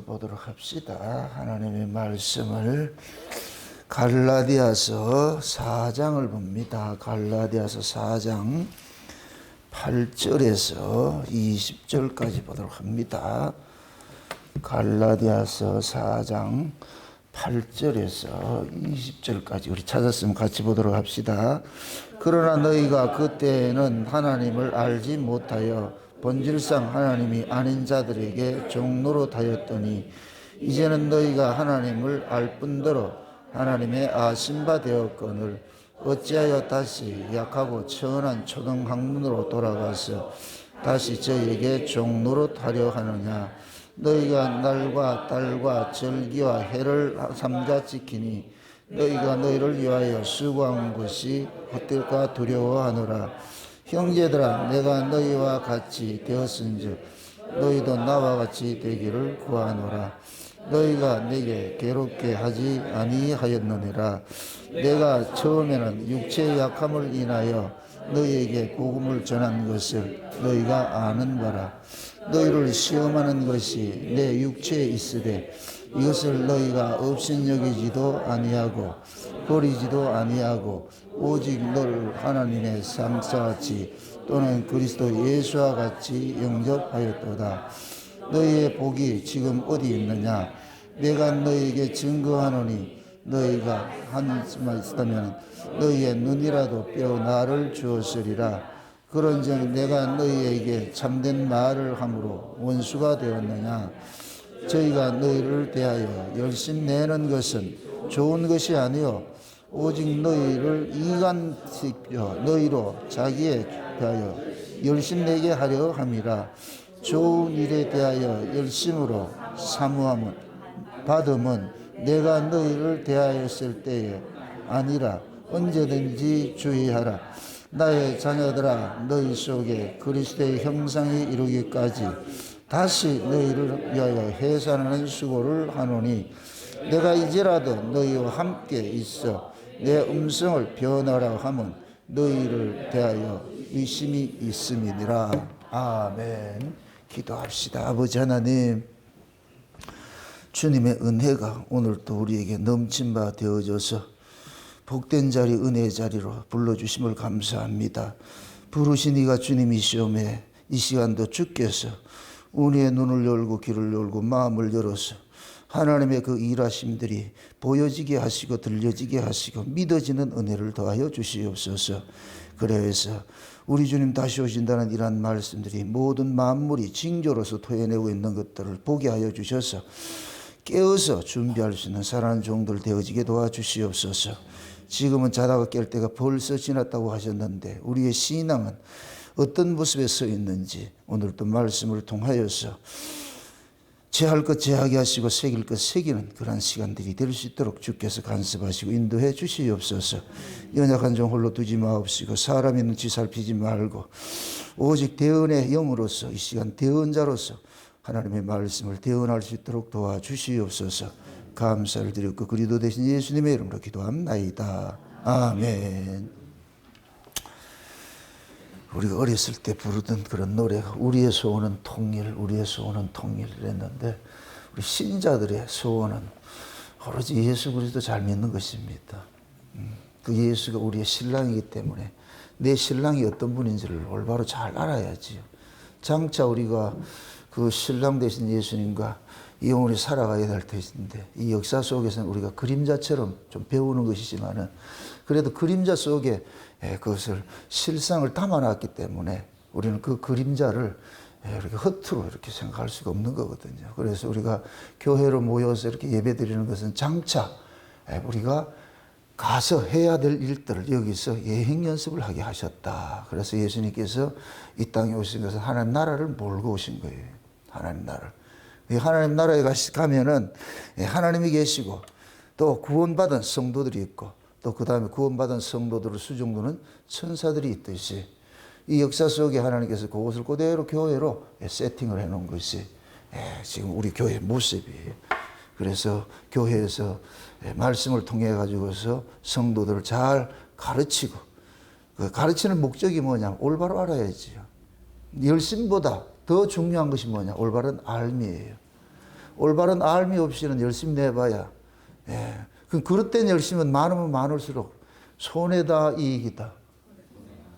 보도록 합시다. 하나님의 말씀을 갈라디아서 4장을 봅니다. 갈라디아서 4장 8절에서 20절까지 보도록 합니다. 갈라디아서 4장 8절에서 20절까지 우리 찾았으면 같이 보도록 합시다. 그러나 너희가 그때는 하나님을 알지 못하여 본질상 하나님이 아닌 자들에게 종노릇하였더니 이제는 너희가 하나님을 알 뿐더러 하나님의 아심바 되었거늘 어찌하여 다시 약하고 천한 초등학문으로 돌아가서 다시 저에게 종노릇하려 하느냐. 너희가 날과 달과 절기와 해를 삼가 지키니 너희가 너희를 위하여 수고한 것이 헛될까 두려워하노라. 형제들아, 내가 너희와 같이 되었은즉 너희도 나와 같이 되기를 구하노라. 너희가 내게 괴롭게 하지 아니하였느니라. 내가 처음에는 육체의 약함을 인하여 너희에게 복음을 전한 것을 너희가 아는 바라. 너희를 시험하는 것이 내 육체에 있으되 이것을 너희가 업신여기지도 아니하고 버리지도 아니하고 오직 너를 하나님의 상사같이 또는 그리스도 예수와 같이 영접하였도다. 너희의 복이 지금 어디 있느냐? 내가 너희에게 증거하노니 너희가 한 수만 있다면 너희의 눈이라도 뼈 나를 주었으리라. 그런즉 내가 너희에게 참된 말을 함으로 원수가 되었느냐? 저희가 너희를 대하여 열심 내는 것은 좋은 것이 아니요 오직 너희를 이간시켜 너희로 자기에 대하여 열심 내게 하려 함이라. 좋은 일에 대하여 열심으로 사모함은 받음은 내가 너희를 대하였을 때에 아니라 언제든지 주의하라. 나의 자녀들아, 너희 속에 그리스도의 형상이 이루기까지 다시 너희를 위하여 해산하는 수고를 하노니 내가 이제라도 너희와 함께 있어 내 음성을 변하라 하면 너희를 대하여 의심이 있음이니라. 아멘. 기도합시다. 아버지 하나님, 주님의 은혜가 오늘 또 우리에게 넘친 바 되어져서 복된 자리, 은혜의 자리로 불러주심을 감사합니다. 부르신 이가 주님이시오매 이 시간도 주께서 우리의 눈을 열고 귀를 열고 마음을 열어서 하나님의 그 일하심들이 보여지게 하시고 들려지게 하시고 믿어지는 은혜를 더하여 주시옵소서. 그래서 우리 주님 다시 오신다는 이러한 말씀들이 모든 만물이 징조로서 토해내고 있는 것들을 보게 하여 주셔서 깨어서 준비할 수 있는 살아난 종들 되어지게 도와주시옵소서. 지금은 자다가 깰 때가 벌써 지났다고 하셨는데 우리의 신앙은 어떤 모습에 서 있는지 오늘 또 말씀을 통하여서 제할 것 제하게 하시고 새길 것 새기는 그러한 시간들이 될 수 있도록 주께서 간섭하시고 인도해 주시옵소서. 연약한 종 홀로 두지 마옵시고 사람의 눈치 살피지 말고 오직 대언의 영으로서 이 시간 대언자로서 하나님의 말씀을 대언할 수 있도록 도와주시옵소서. 감사를 드렸고 그리스도 되신 예수님의 이름으로 기도합나이다. 아멘. 우리가 어렸을 때 부르던 그런 노래가 우리의 소원은 통일, 우리의 소원은 통일 이랬는데 우리 신자들의 소원은 오로지 예수 그리스도 잘 믿는 것입니다. 그 예수가 우리의 신랑이기 때문에 내 신랑이 어떤 분인지를 올바로 잘 알아야지요. 장차 우리가 그 신랑 되신 예수님과 영원히 살아가야 될 것인데 이 역사 속에서는 우리가 그림자처럼 좀 배우는 것이지만은 그래도 그림자 속에 그것을 실상을 담아놨기 때문에 우리는 그 그림자를 이렇게 허투루 이렇게 생각할 수가 없는 거거든요. 그래서 우리가 교회로 모여서 이렇게 예배드리는 것은 장차 우리가 가서 해야 될 일들을 여기서 예행 연습을 하게 하셨다. 그래서 예수님께서 이 땅에 오신 것은 하나님 나라를 몰고 오신 거예요. 하나님 나라를. 하나님 나라에 가면은 하나님이 계시고 또 구원받은 성도들이 있고 또 그 다음에 구원받은 성도들을 수종두는 천사들이 있듯이 이 역사 속에 하나님께서 그것을 그대로 교회로 세팅을 해놓은 것이 지금 우리 교회 모습이에요. 그래서 교회에서 말씀을 통해 가지고서 성도들을 잘 가르치고 그 가르치는 목적이 뭐냐? 올바로 알아야지요. 열심보다 더 중요한 것이 뭐냐? 올바른 알미예요. 올바른 알미 없이는 열심히 내봐야, 그 그릇된 열심은 많으면 많을수록 손해다 이익이다.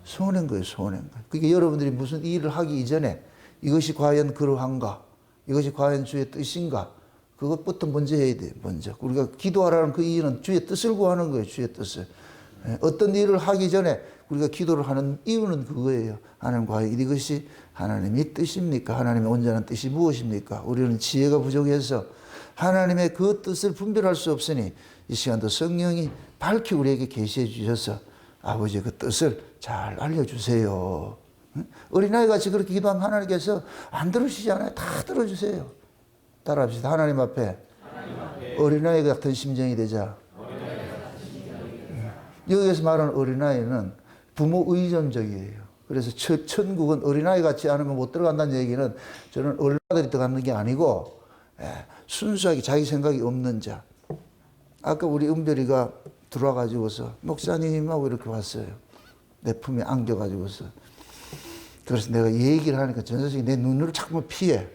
손해인 거예요, 손해인 거예요. 그러니까 여러분들이 무슨 일을 하기 이전에 이것이 과연 그러한가? 이것이 과연 주의 뜻인가? 그것부터 먼저 해야 돼요, 먼저. 우리가 기도하라는 그 이유는 주의 뜻을 구하는 거예요, 주의 뜻을. 어떤 일을 하기 전에 우리가 기도를 하는 이유는 그거예요. 하나님, 과연 이것이 하나님의 뜻입니까? 하나님의 온전한 뜻이 무엇입니까? 우리는 지혜가 부족해서 하나님의 그 뜻을 분별할 수 없으니 이 시간도 성령이 밝히 우리에게 계시해 주셔서 아버지의 그 뜻을 잘 알려주세요. 어린아이 같이 그렇게 기도하면 하나님께서 안 들으시잖아요. 다 들어주세요. 따라합시다. 하나님 앞에 어린아이 같은 심정이 되자. 여기에서 말하는 어린아이는 부모 의존적이에요. 그래서 천국은 어린아이 같지 않으면 못 들어간다는 얘기는 저는 어른아들이 들어가는 게 아니고 순수하게 자기 생각이 없는 자. 아까 우리 은별이가 들어와가지고서 목사님하고 이렇게 왔어요. 내 품에 안겨가지고서. 그래서 내가 얘기를 하니까 전사식이 내 눈을 자꾸 피해.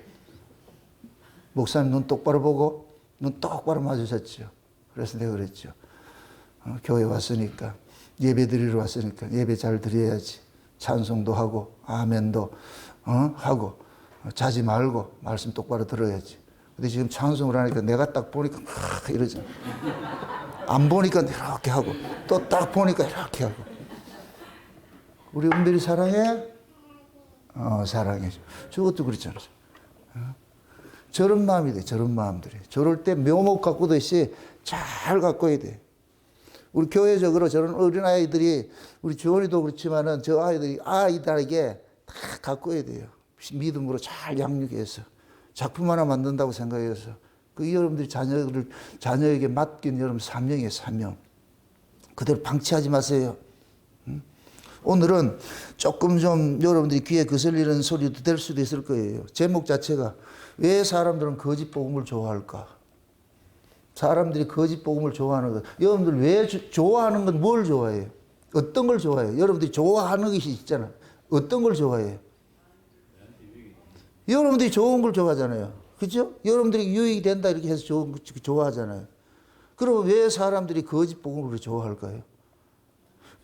목사님 눈 똑바로 보고 눈 똑바로 마주쳤죠. 그래서 내가 그랬죠. 교회 왔으니까 예배 드리러 왔으니까 예배 잘 드려야지. 찬송도 하고 아멘도 하고 자지 말고 말씀 똑바로 들어야지. 근데 지금 찬송을 하니까 내가 딱 보니까 이러잖아. 안 보니까 이렇게 하고 또 딱 보니까 이렇게 하고. 우리 은별이 사랑해? 사랑해. 저것도 그렇잖아요. 저런 마음이 돼, 저런 마음들이. 저럴 때 묘목 가꾸듯이 잘 가꿔야 돼. 우리 교회적으로 저런 어린아이들이, 우리 주원이도 그렇지만은 저 아이들에게 다 가꿔야 돼요. 믿음으로 잘 양육해서. 작품 하나 만든다고 생각해서. 그 여러분들이 자녀에게 맡긴 여러분 사명이에요, 사명. 그대로 방치하지 마세요. 오늘은 조금 좀 여러분들이 귀에 거슬리는 소리도 될 수도 있을 거예요. 제목 자체가 왜 사람들은 거짓 복음을 좋아할까? 사람들이 거짓 복음을 좋아하는 것. 여러분들 왜 좋아하는 건 뭘 좋아해요? 어떤 걸 좋아해요? 여러분들이 좋아하는 것이 있잖아요. 어떤 걸 좋아해요? 여러분들이 좋은 걸 좋아하잖아요. 그죠? 여러분들이 유익이 된다 이렇게 해서 좋아하잖아요. 그럼 왜 사람들이 거짓 복음을 좋아할까요?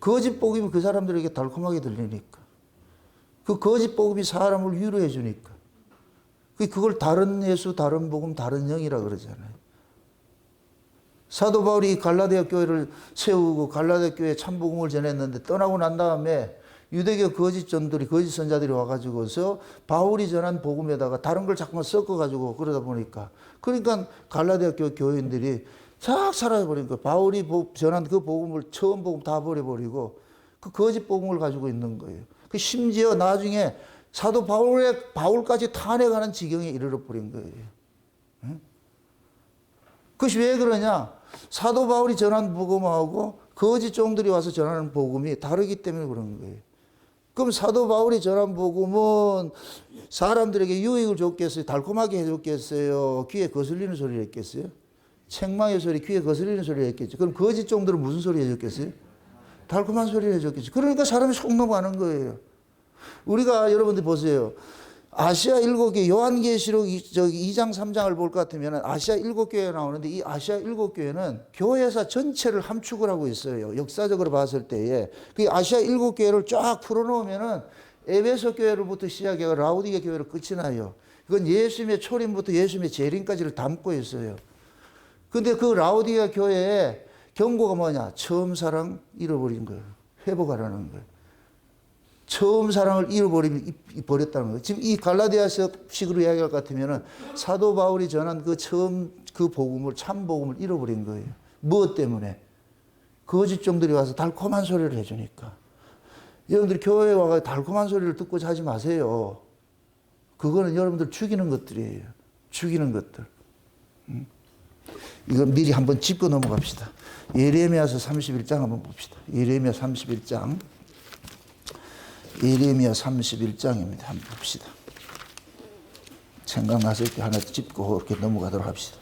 거짓 복음이 그 사람들에게 달콤하게 들리니까. 그 거짓 복음이 사람을 위로해 주니까. 그걸 다른 예수, 다른 복음, 다른 영이라 그러잖아요. 사도 바울이 갈라디아 교회를 세우고 갈라디아 교회에 참복음을 전했는데 떠나고 난 다음에 유대교 거짓 전들이, 거짓 선자들이 와가지고서 바울이 전한 복음에다가 다른 걸 자꾸만 섞어가지고 그러다 보니까. 그러니까 갈라디아 교회인들이 싹 사라져버리니까 바울이 전한 그 복음을 처음 복음 다 버려버리고 그 거짓 복음을 가지고 있는 거예요. 그 심지어 나중에 사도 바울까지 탄핵하는 지경에 이르러 버린 거예요. 그것이 왜 그러냐? 사도 바울이 전한 복음하고 거짓 종들이 와서 전하는 복음이 다르기 때문에 그런 거예요. 그럼 사도 바울이 전한 복음은 사람들에게 유익을 줬겠어요? 달콤하게 해줬겠어요? 귀에 거슬리는 소리를 했겠어요? 책망의 소리, 귀에 거슬리는 소리를 했겠죠. 그럼 거짓 종들은 무슨 소리 해줬겠어요? 달콤한 소리를 해줬겠죠. 그러니까 사람이 속 넘어가는 거예요. 우리가 여러분들 보세요. 아시아 7개, 요한계시록 2장 3장을 볼 것 같으면 아시아 7교회가 나오는데 이 아시아 7교회는 교회사 전체를 함축을 하고 있어요. 역사적으로 봤을 때에. 그 아시아 7교회를 쫙 풀어놓으면은 에베소 교회로부터 시작해서 라우디게 교회로 끝이 나요. 그건 예수님의 초림부터 예수님의 재림까지를 담고 있어요. 근데 그 라우디게 교회의 경고가 뭐냐? 처음 사랑 잃어버린 거예요. 회복하라는 거예요. 처음 사랑을 잃어버렸다는 거예요. 지금 이 갈라디아식으로 이야기할 것 같으면 사도 바울이 전한 그 처음 그 복음을, 참 복음을 잃어버린 거예요. 무엇 때문에? 거짓 종들이 와서 달콤한 소리를 해주니까. 여러분들 교회에 와서 달콤한 소리를 듣고 자지 마세요. 그거는 여러분들 죽이는 것들이에요. 죽이는 것들. 이건 미리 한번 짚고 넘어갑시다. 예레미야서 31장 한번 봅시다. 예레미야 31장. 예레미야 31장입니다. 한번 봅시다. 생각나서 이렇게 하나 짚고 이렇게 넘어가도록 합시다.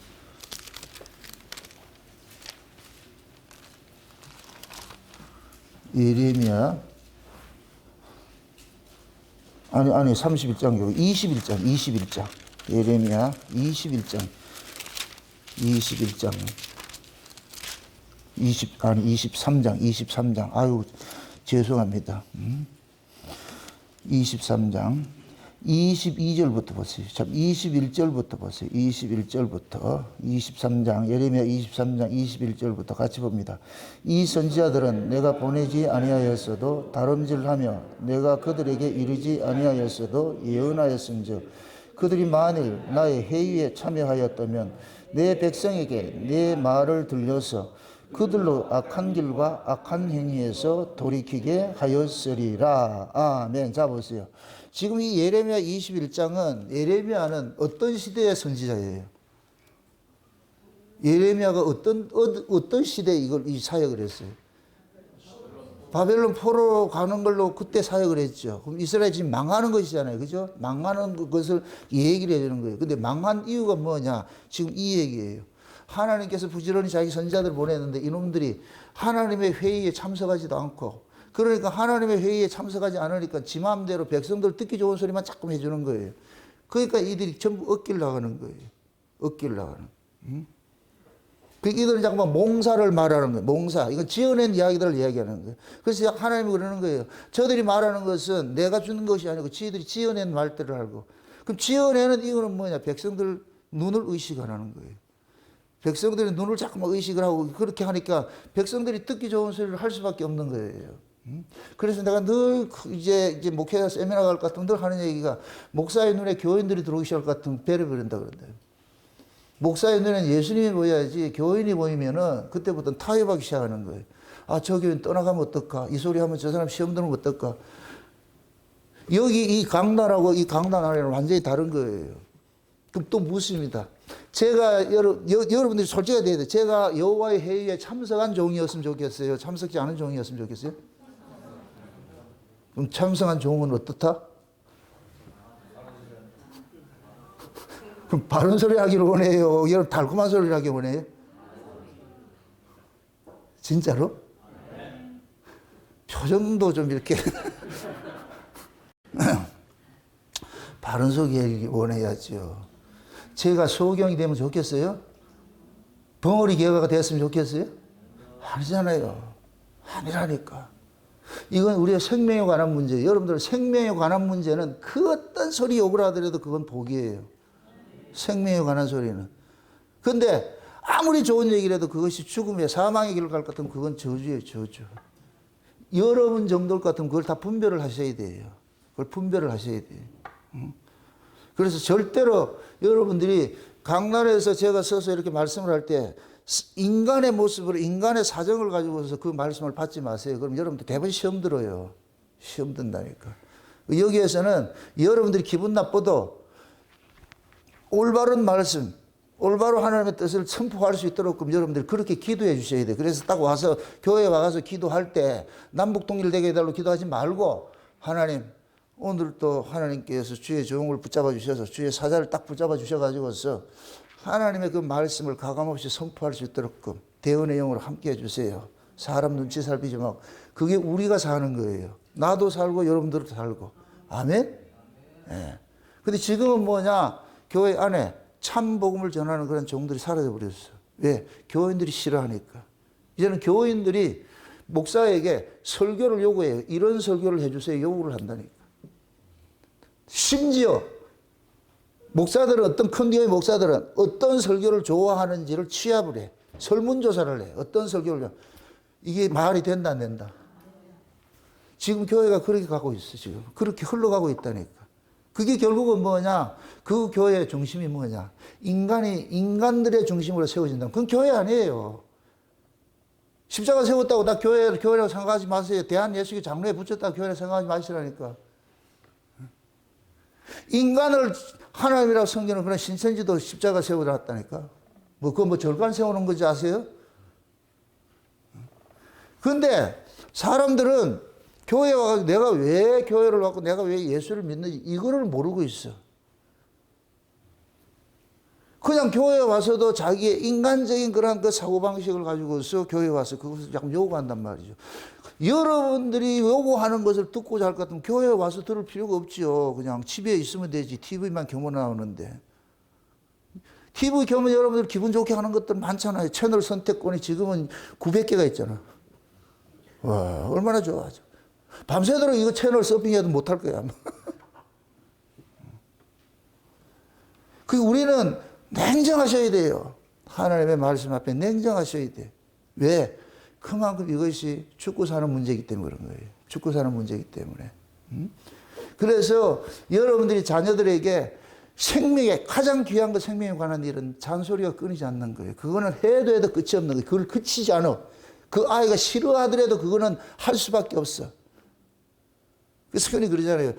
예레미야 아니 31장이고 21장 예레미야 21장 21장 23장 아유 죄송합니다. 23장 22절부터 보세요. 참 21절부터 보세요. 21절부터 23장 예레미야 23장 21절부터 같이 봅니다. 이 선지자들은 내가 보내지 아니하였어도 다름질하며 내가 그들에게 이르지 아니하였어도 예언하였은즉 그들이 만일 나의 회의에 참여하였다면 내 백성에게 내 말을 들려서 그들로 악한 길과 악한 행위에서 돌이키게 하였으리라. 아멘. 자 보세요. 지금 이 예레미야 21장은 예레미야는 어떤 시대의 선지자예요? 예레미야가 어떤 시대에 이 사역을 했어요? 바벨론 포로 가는 걸로 그때 사역을 했죠. 그럼 이스라엘이 지금 망하는 것이잖아요. 그죠? 망하는 것을 얘기를 해주는 거예요. 근데 망한 이유가 뭐냐? 지금 이 얘기예요. 하나님께서 부지런히 자기 선지자들을 보냈는데 이놈들이 하나님의 회의에 참석하지도 않고 그러니까 하나님의 회의에 참석하지 않으니까 지 마음대로 백성들 듣기 좋은 소리만 자꾸 해주는 거예요. 그러니까 이들이 전부 엇길 나가는 거예요. 엇길 나가는. 그 이들은 자꾸 몽사를 말하는 거예요. 몽사. 이건 지어낸 이야기들을 이야기하는 거예요. 그래서 하나님이 그러는 거예요. 저들이 말하는 것은 내가 주는 것이 아니고 지들이 지어낸 말들을 알고. 그럼 지어내는 이거는 뭐냐? 백성들 눈을 의식하는 거예요. 백성들이 눈을 자꾸만 의식을 하고 그렇게 하니까 백성들이 듣기 좋은 소리를 할 수밖에 없는 거예요. 그래서 내가 늘 이제 목회자 세미나 갈 것 같으면 늘 하는 얘기가 목사의 눈에 교인들이 들어오기 시작할 것 같으면 배를 버린다 그런다. 목사의 눈에는 예수님이 보여야지 교인이 보이면은 그때부터 타협하기 시작하는 거예요. 아, 저 교인 떠나가면 어떨까? 이 소리 하면 저 사람 시험 들으면 어떨까? 여기 이 강단하고 이 강단 안에는 완전히 다른 거예요. 그럼 또 묻습니다. 제가 여러분들이 솔직히 돼야 돼요. 제가 여호와의 회의에 참석한 종이었으면 좋겠어요? 참석지 않은 종이었으면 좋겠어요? 그럼 참석한 종은 어떻다? 그럼 바른 소리 하기를 원해요? 여러분 달콤한 소리를 하기 원해요? 진짜로? 표정도 좀 이렇게 바른 소리 하기 원해야죠. 제가 소경이 되면 좋겠어요? 벙어리 개가가 됐으면 좋겠어요? 아니잖아요. 아니라니까. 이건 우리의 생명에 관한 문제예요. 여러분들 생명에 관한 문제는 그 어떤 소리 욕을 하더라도 그건 복이에요. 생명에 관한 소리는. 근데 아무리 좋은 얘기를 해도 그것이 죽음의 사망의 길을 갈 것 같으면 그건 저주예요. 저주. 여러분 정도일 것 같으면 그걸 다 분별을 하셔야 돼요. 그걸 분별을 하셔야 돼요. 그래서 절대로 여러분들이 강단에서 제가 서서 이렇게 말씀을 할 때 인간의 모습으로 인간의 사정을 가지고서 그 말씀을 받지 마세요. 그럼 여러분들 대부분 시험 들어요. 시험 든다니까. 여기에서는 여러분들이 기분 나빠도 올바른 말씀, 올바로 하나님의 뜻을 선포할 수 있도록 그럼 여러분들이 그렇게 기도해 주셔야 돼요. 그래서 딱 와서 교회에 와서 기도할 때 남북 통일되게 해달라고 기도하지 말고 하나님 오늘 또 하나님께서 주의 종을 붙잡아 주셔서 주의 사자를 딱 붙잡아 주셔가지고서 하나님의 그 말씀을 가감없이 선포할 수 있도록 대언의 영으로 함께 해주세요. 사람 눈치 살피지 말고. 그게 우리가 사는 거예요. 나도 살고 여러분들도 살고. 아멘? 예. 근데 지금은 뭐냐? 교회 안에 참 복음을 전하는 그런 종들이 사라져 버렸어. 왜? 교인들이 싫어하니까. 이제는 교인들이 목사에게 설교를 요구해요. 이런 설교를 해주세요. 요구를 한다니까. 심지어 목사들은 어떤 큰 교회 목사들은 어떤 설교를 좋아하는지를 취합을 해. 설문조사를 해. 어떤 설교를. 이게 말이 된다 안 된다. 지금 교회가 그렇게 가고 있어. 지금 그렇게 흘러가고 있다니까. 그게 결국은 뭐냐. 그 교회의 중심이 뭐냐. 인간들의 중심으로 세워진다. 그건 교회 아니에요. 십자가 세웠다고 나 교회라고 생각하지 마세요. 대한예수교 장로에 붙였다고 교회라고 생각하지 마시라니까. 인간을 하나님이라고 섬기는 그런 신천지도 십자가 세워놨다니까. 그거 절간 세우는 거지 아세요? 근데 사람들은 교회에 와서 내가 왜 교회를 왔고 내가 왜 예수를 믿는지 이거를 모르고 있어. 그냥 교회에 와서도 자기의 인간적인 그런 그 사고방식을 가지고서 교회에 와서 그것을 자꾸 요구한단 말이죠. 여러분들이 요구하는 것을 듣고자 할 것 같으면 교회에 와서 들을 필요가 없지요. 그냥 집에 있으면 되지. TV만 경험 나오는데. TV 교면 여러분들 기분 좋게 하는 것들 많잖아요. 채널 선택권이 지금은 900개가 있잖아. 와, 얼마나 좋아하죠. 밤새도록 이거 채널 서핑해도 못할 거야. 그 우리는 냉정하셔야 돼요. 하나님의 말씀 앞에 냉정하셔야 돼. 왜? 그만큼 이것이 죽고 사는 문제이기 때문에 그런 거예요. 죽고 사는 문제이기 때문에. 그래서 여러분들이 자녀들에게 생명에 가장 귀한 것 생명에 관한 일은 잔소리가 끊이지 않는 거예요. 그거는 해도 끝이 없는 거예요. 그걸 그치지 않아. 그 아이가 싫어하더라도 그거는 할 수밖에 없어. 그래서 흔히 그러잖아요.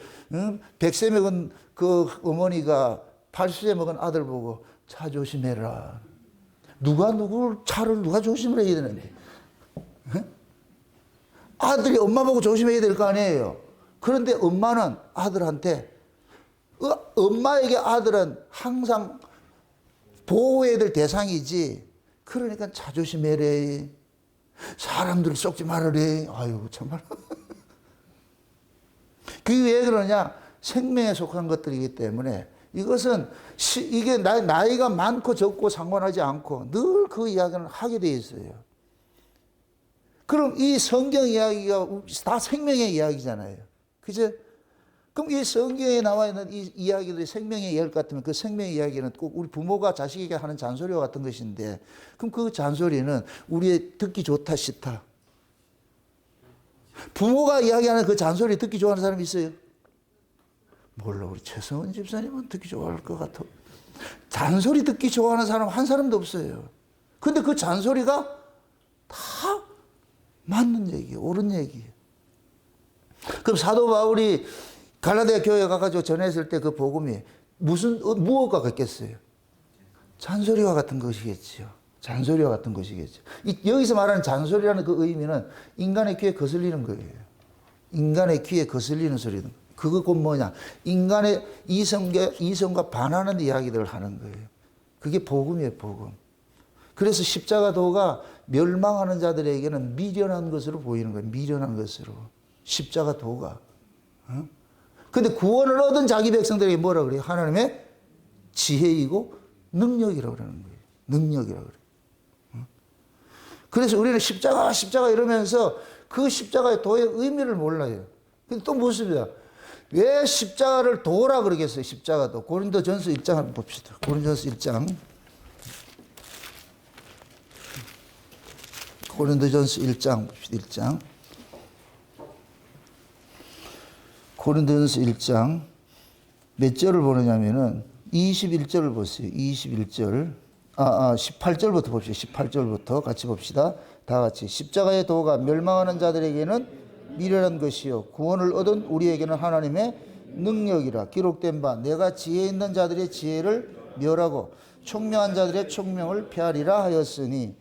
100세 먹은 그 어머니가 80세 먹은 아들 보고 차 조심해라. 차를 누가 조심을 해야 되는데. 아들이 엄마 보고 조심해야 될 거 아니에요. 그런데 엄마는 아들한테, 엄마에게 아들은 항상 보호해야 될 대상이지. 그러니까 차 조심해래. 사람들 속지 말아래. 아유, 정말. 그게 왜 그러냐? 생명에 속한 것들이기 때문에 이것은 이게 나이가 많고 적고 상관하지 않고 늘 그 이야기는 하게 돼 있어요. 그럼 이 성경 이야기가 다 생명의 이야기잖아요. 그죠? 그럼 이 성경에 나와 있는 이 이야기들이 생명의 이야기 같으면 그 생명의 이야기는 꼭 우리 부모가 자식에게 하는 잔소리와 같은 것인데, 그럼 그 잔소리는 우리의 듣기 좋다 싫다. 부모가 이야기하는 그 잔소리 듣기 좋아하는 사람이 있어요? 몰라. 우리 최성은 집사님은 듣기 좋아할 것 같아. 잔소리 듣기 좋아하는 사람 한 사람도 없어요. 근데 그 잔소리가 다 맞는 얘기예요. 옳은 얘기예요. 그럼 사도 바울이 갈라디아 교회에 가가지고 전했을 때 그 복음이 무엇과 같겠어요? 잔소리와 같은 것이겠지요. 잔소리와 같은 것이겠죠. 여기서 말하는 잔소리라는 그 의미는 인간의 귀에 거슬리는 거예요. 인간의 귀에 거슬리는 소리는. 그거 곧 뭐냐? 인간의 이성과 반하는 이야기들을 하는 거예요. 그게 복음이에요, 복음. 그래서 십자가 도가 멸망하는 자들에게는 미련한 것으로 보이는 거예요. 미련한 것으로. 십자가 도가. 근데 구원을 얻은 자기 백성들에게 뭐라 그래요? 하나님의 지혜이고 능력이라고 그러는 거예요. 능력이라고 그래요. 그래서 우리는 십자가 이러면서 그 십자가의 도의 의미를 몰라요. 근데 또 무엇입니다? 왜 십자가를 도라 그러겠어요? 십자가도. 고린도전서 1장 한번 봅시다. 고린도전서 1장. 고린도전서 1장 봅시다. 1장. 고린도전서 1장 몇 절을 보느냐면은 21절을 보세요. 21절. 18절부터 봅시다. 18절부터 같이 봅시다. 다 같이. 십자가의 도가 멸망하는 자들에게는 미련한 것이요 구원을 얻은 우리에게는 하나님의 능력이라. 기록된 바 내가 지혜 있는 자들의 지혜를 멸하고 총명한 자들의 총명을 폐하리라 하였으니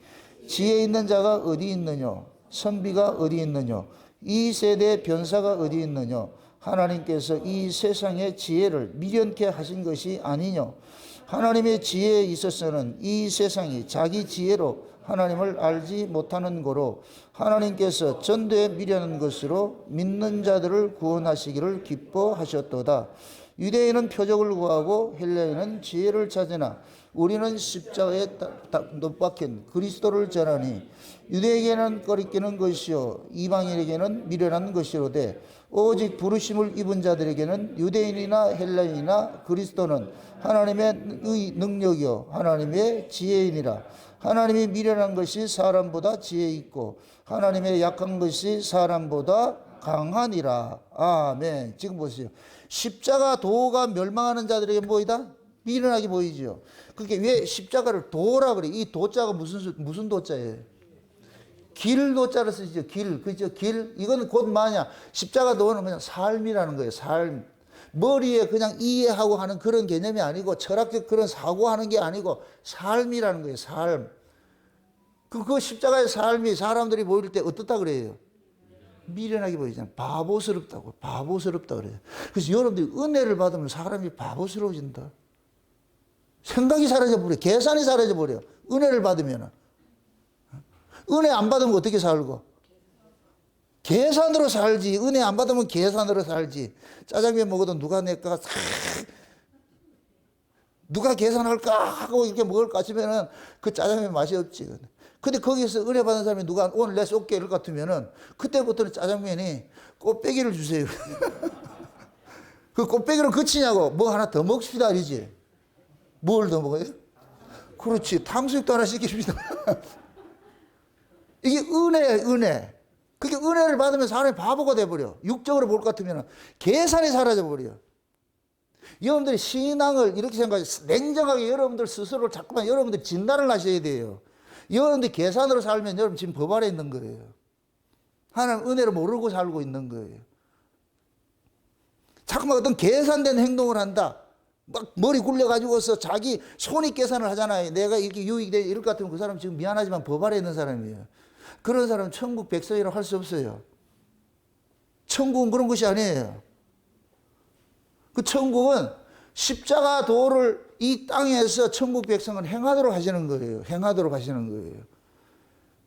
지혜 있는 자가 어디 있느냐? 선비가 어디 있느냐? 이 세대의 변사가 어디 있느냐? 하나님께서 이 세상의 지혜를 미련케 하신 것이 아니냐? 하나님의 지혜에 있어서는 이 세상이 자기 지혜로 하나님을 알지 못하는 거로 하나님께서 전도에 미련한 것으로 믿는 자들을 구원하시기를 기뻐하셨도다. 유대인은 표적을 구하고 헬라인은 지혜를 찾으나 우리는 십자가에 못 박힌 그리스도를 전하니 유대에게는 꺼리끼는 것이요 이방인에게는 미련한 것이로되 오직 부르심을 입은 자들에게는 유대인이나 헬라인이나 그리스도는 하나님의 능력이요 하나님의 지혜이니라. 하나님이 미련한 것이 사람보다 지혜 있고 하나님의 약한 것이 사람보다 강하니라. 아멘. 지금 보세요. 십자가 도가 멸망하는 자들에게 보이다? 미련하게 보이죠. 그게 왜 십자가를 도라 그래? 이 도자가 무슨 도자예요? 길 도자를 쓰죠. 길. 그죠? 길. 이거는 곧 뭐냐? 십자가 도는 그냥 삶이라는 거예요. 삶. 머리에 그냥 이해하고 하는 그런 개념이 아니고 철학적 그런 사고하는 게 아니고 삶이라는 거예요. 삶. 그 십자가의 삶이 사람들이 보일 때 어떻다 그래요? 미련하게 보이잖아요. 바보스럽다고. 바보스럽다 그래요. 그래서 여러분들이 은혜를 받으면 사람이 바보스러워진다. 생각이 사라져버려. 계산이 사라져버려. 은혜를 받으면. 은혜 안 받으면 어떻게 살고? 계산으로 살지. 은혜 안 받으면 계산으로 살지. 짜장면 먹어도 누가 낼까? 누가 계산할까 하고 이렇게 먹을 것 같으면은 그 짜장면 맛이 없지. 근데 거기서 은혜 받은 사람이 누가 오늘 내 쏠게 이럴 것 같으면은 그때부터는 짜장면이 꽃배기를 주세요. 그 꽃배기로 그치냐고 뭐 하나 더 먹읍시다 이러지. 뭘 더 먹어요? 그렇지. 탕수육도 하나 시킵시다. 이게 은혜예요, 은혜. 그게 은혜를 받으면 사람이 바보가 돼버려. 육적으로 볼 것 같으면 계산이 사라져버려. 여러분들이 신앙을 이렇게 생각해, 냉정하게 여러분들 스스로를 자꾸만 여러분들이 진단을 하셔야 돼요. 여러분들이 계산으로 살면 여러분 지금 법 아래 있는 거예요. 하나님 은혜를 모르고 살고 있는 거예요. 자꾸만 어떤 계산된 행동을 한다. 막 머리 굴려가지고서 자기 손익 계산을 하잖아요. 내가 이렇게 유익이 돼 이럴 것 같으면 그 사람 지금 미안하지만 법 아래 있는 사람이에요. 그런 사람은 천국 백성이라고 할 수 없어요. 천국은 그런 것이 아니에요. 그 천국은 십자가 도를 이 땅에서 천국 백성은 행하도록 하시는 거예요. 행하도록 하시는 거예요.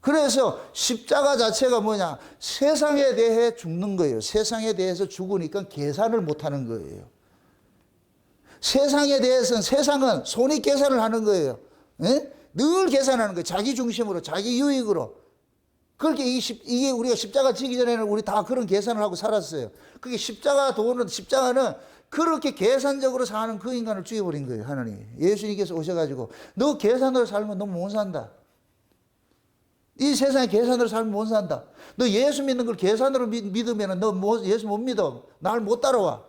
그래서 십자가 자체가 뭐냐? 세상에 대해 죽는 거예요. 세상에 대해서 죽으니까 계산을 못 하는 거예요. 세상에 대해서는 세상은 손익 계산을 하는 거예요. 에? 늘 계산하는 거예요. 자기 중심으로, 자기 유익으로. 그렇게 이게 우리가 십자가 지기 전에는 우리 다 그런 계산을 하고 살았어요. 그게 십자가는 그렇게 계산적으로 사는 그 인간을 죽여버린 거예요, 하나님이. 예수님께서 오셔가지고, 너 계산으로 살면 너 못 산다. 이 세상에 계산으로 살면 못 산다. 너 예수 믿는 걸 계산으로 믿으면 너 예수 못 믿어. 날 못 따라와.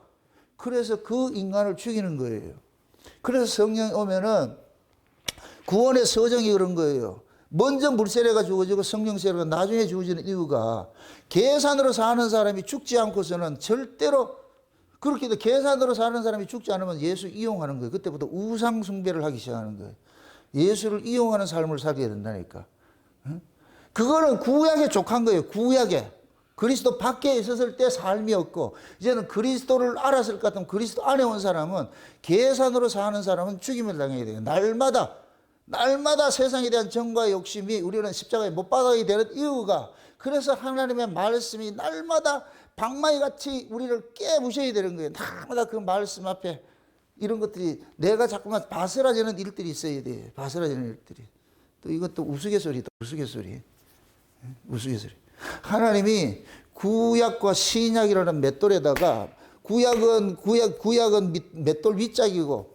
그래서 그 인간을 죽이는 거예요. 그래서 성령이 오면은 구원의 서정이 그런 거예요. 먼저 물세례가 주어지고 성령 세례가 나중에 주어지는 이유가 계산으로 사는 사람이 죽지 않고서는 절대로 그렇게 해도 계산으로 사는 사람이 죽지 않으면 예수 이용하는 거예요. 그때부터 우상 숭배를 하기 시작하는 거예요. 예수를 이용하는 삶을 살게 된다니까. 그거는 구약에 족한 거예요. 구약에. 그리스도 밖에 있었을 때 삶이 없고 이제는 그리스도를 알았을 것 같으면 그리스도 안에 온 사람은 계산으로 사는 사람은 죽임을 당해야 돼요. 날마다 세상에 대한 정과 욕심이 우리는 십자가에 못 박아야 되는 이유가 그래서 하나님의 말씀이 날마다 방망이 같이 우리를 깨부셔야 되는 거예요. 날마다 그 말씀 앞에 이런 것들이 내가 자꾸만 바스라지는 일들이 있어야 돼요. 바스라지는 일들이. 또 이것도 우스갯소리다. 우스갯소리. 하나님이 구약과 신약이라는 맷돌에다가 구약은 맷돌 윗짝이고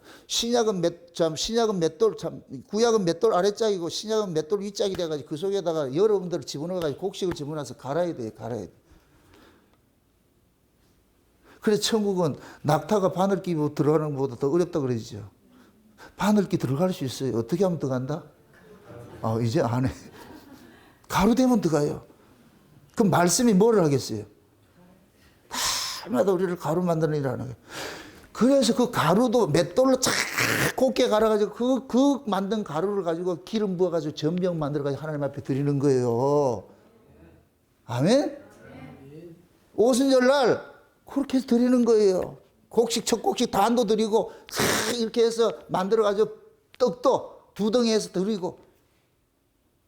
구약은 맷돌 아래짝이고 신약은 맷돌 윗짝이 돼가지고 그 속에다가 여러분들을 집어넣어가지고 곡식을 집어넣어서 갈아야 돼요. 그래서 천국은 낙타가 바늘끼 들어가는 것보다 더 어렵다 그러죠. 바늘끼 들어갈 수 있어요. 어떻게 하면 들어간다? 이제 안 해. 가루 되면 들어가요. 그럼 말씀이 뭐를 하겠어요? 날마다 우리를 가루 만드는 일을 하는 거예요. 그래서 그 가루도 맷돌로 착 곱게 갈아가지고 그 만든 가루를 가지고 기름 부어가지고 전병 만들어가지고 하나님 앞에 드리는 거예요. 아멘? 오순절날 그렇게 해서 드리는 거예요. 첫 곡식 단도 드리고 이렇게 해서 만들어가지고 떡도 두 덩이에서 드리고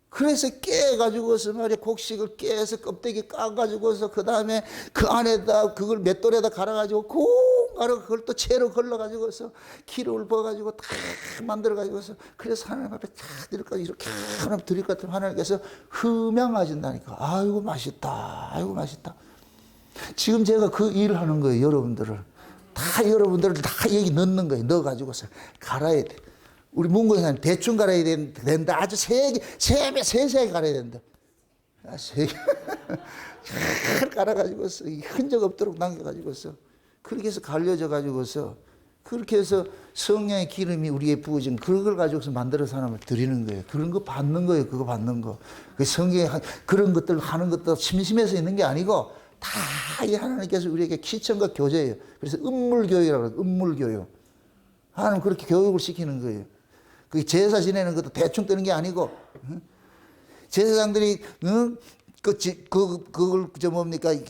그래서 깨가지고서 말이야 곡식을 깨서 껍데기 까가지고서 그 다음에 그 안에다 그걸 맷돌에다 갈아가지고 콩 갈아 그걸 또 채로 걸러가지고서 기름을 부어가지고 다 만들어가지고서 그래서 하나님 앞에 다 이렇게 하나님 드릴 것 같으면 하나님께서 흠양하신다니까. 아이고 맛있다. 아이고 맛있다. 지금 제가 그 일을 하는 거예요. 여러분들을 여기 넣는 거예요. 넣어가지고서 갈아야 돼. 우리 문고사님 대충 갈아야 된다. 아주 세세하게 갈아야 된다. 세게 잘 갈아가지고서 흔적 없도록 남겨가지고서 그렇게 해서 갈려져 가지고서 그렇게 해서 성령의 기름이 우리에 부어진 그걸 가지고서 만들어서 하나님을 드리는 거예요. 그런 거 받는 거예요. 그거 받는 거. 그 성경에 그런 것들 하는 것도 심심해서 있는 게 아니고 다 이 하나님께서 우리에게 키천과 교제예요. 그래서 음물교육이라고 그래요. 음물교육. 하나님 그렇게 교육을 시키는 거예요. 그 제사 지내는 것도 대충 뜨는 게 아니고 제사장들이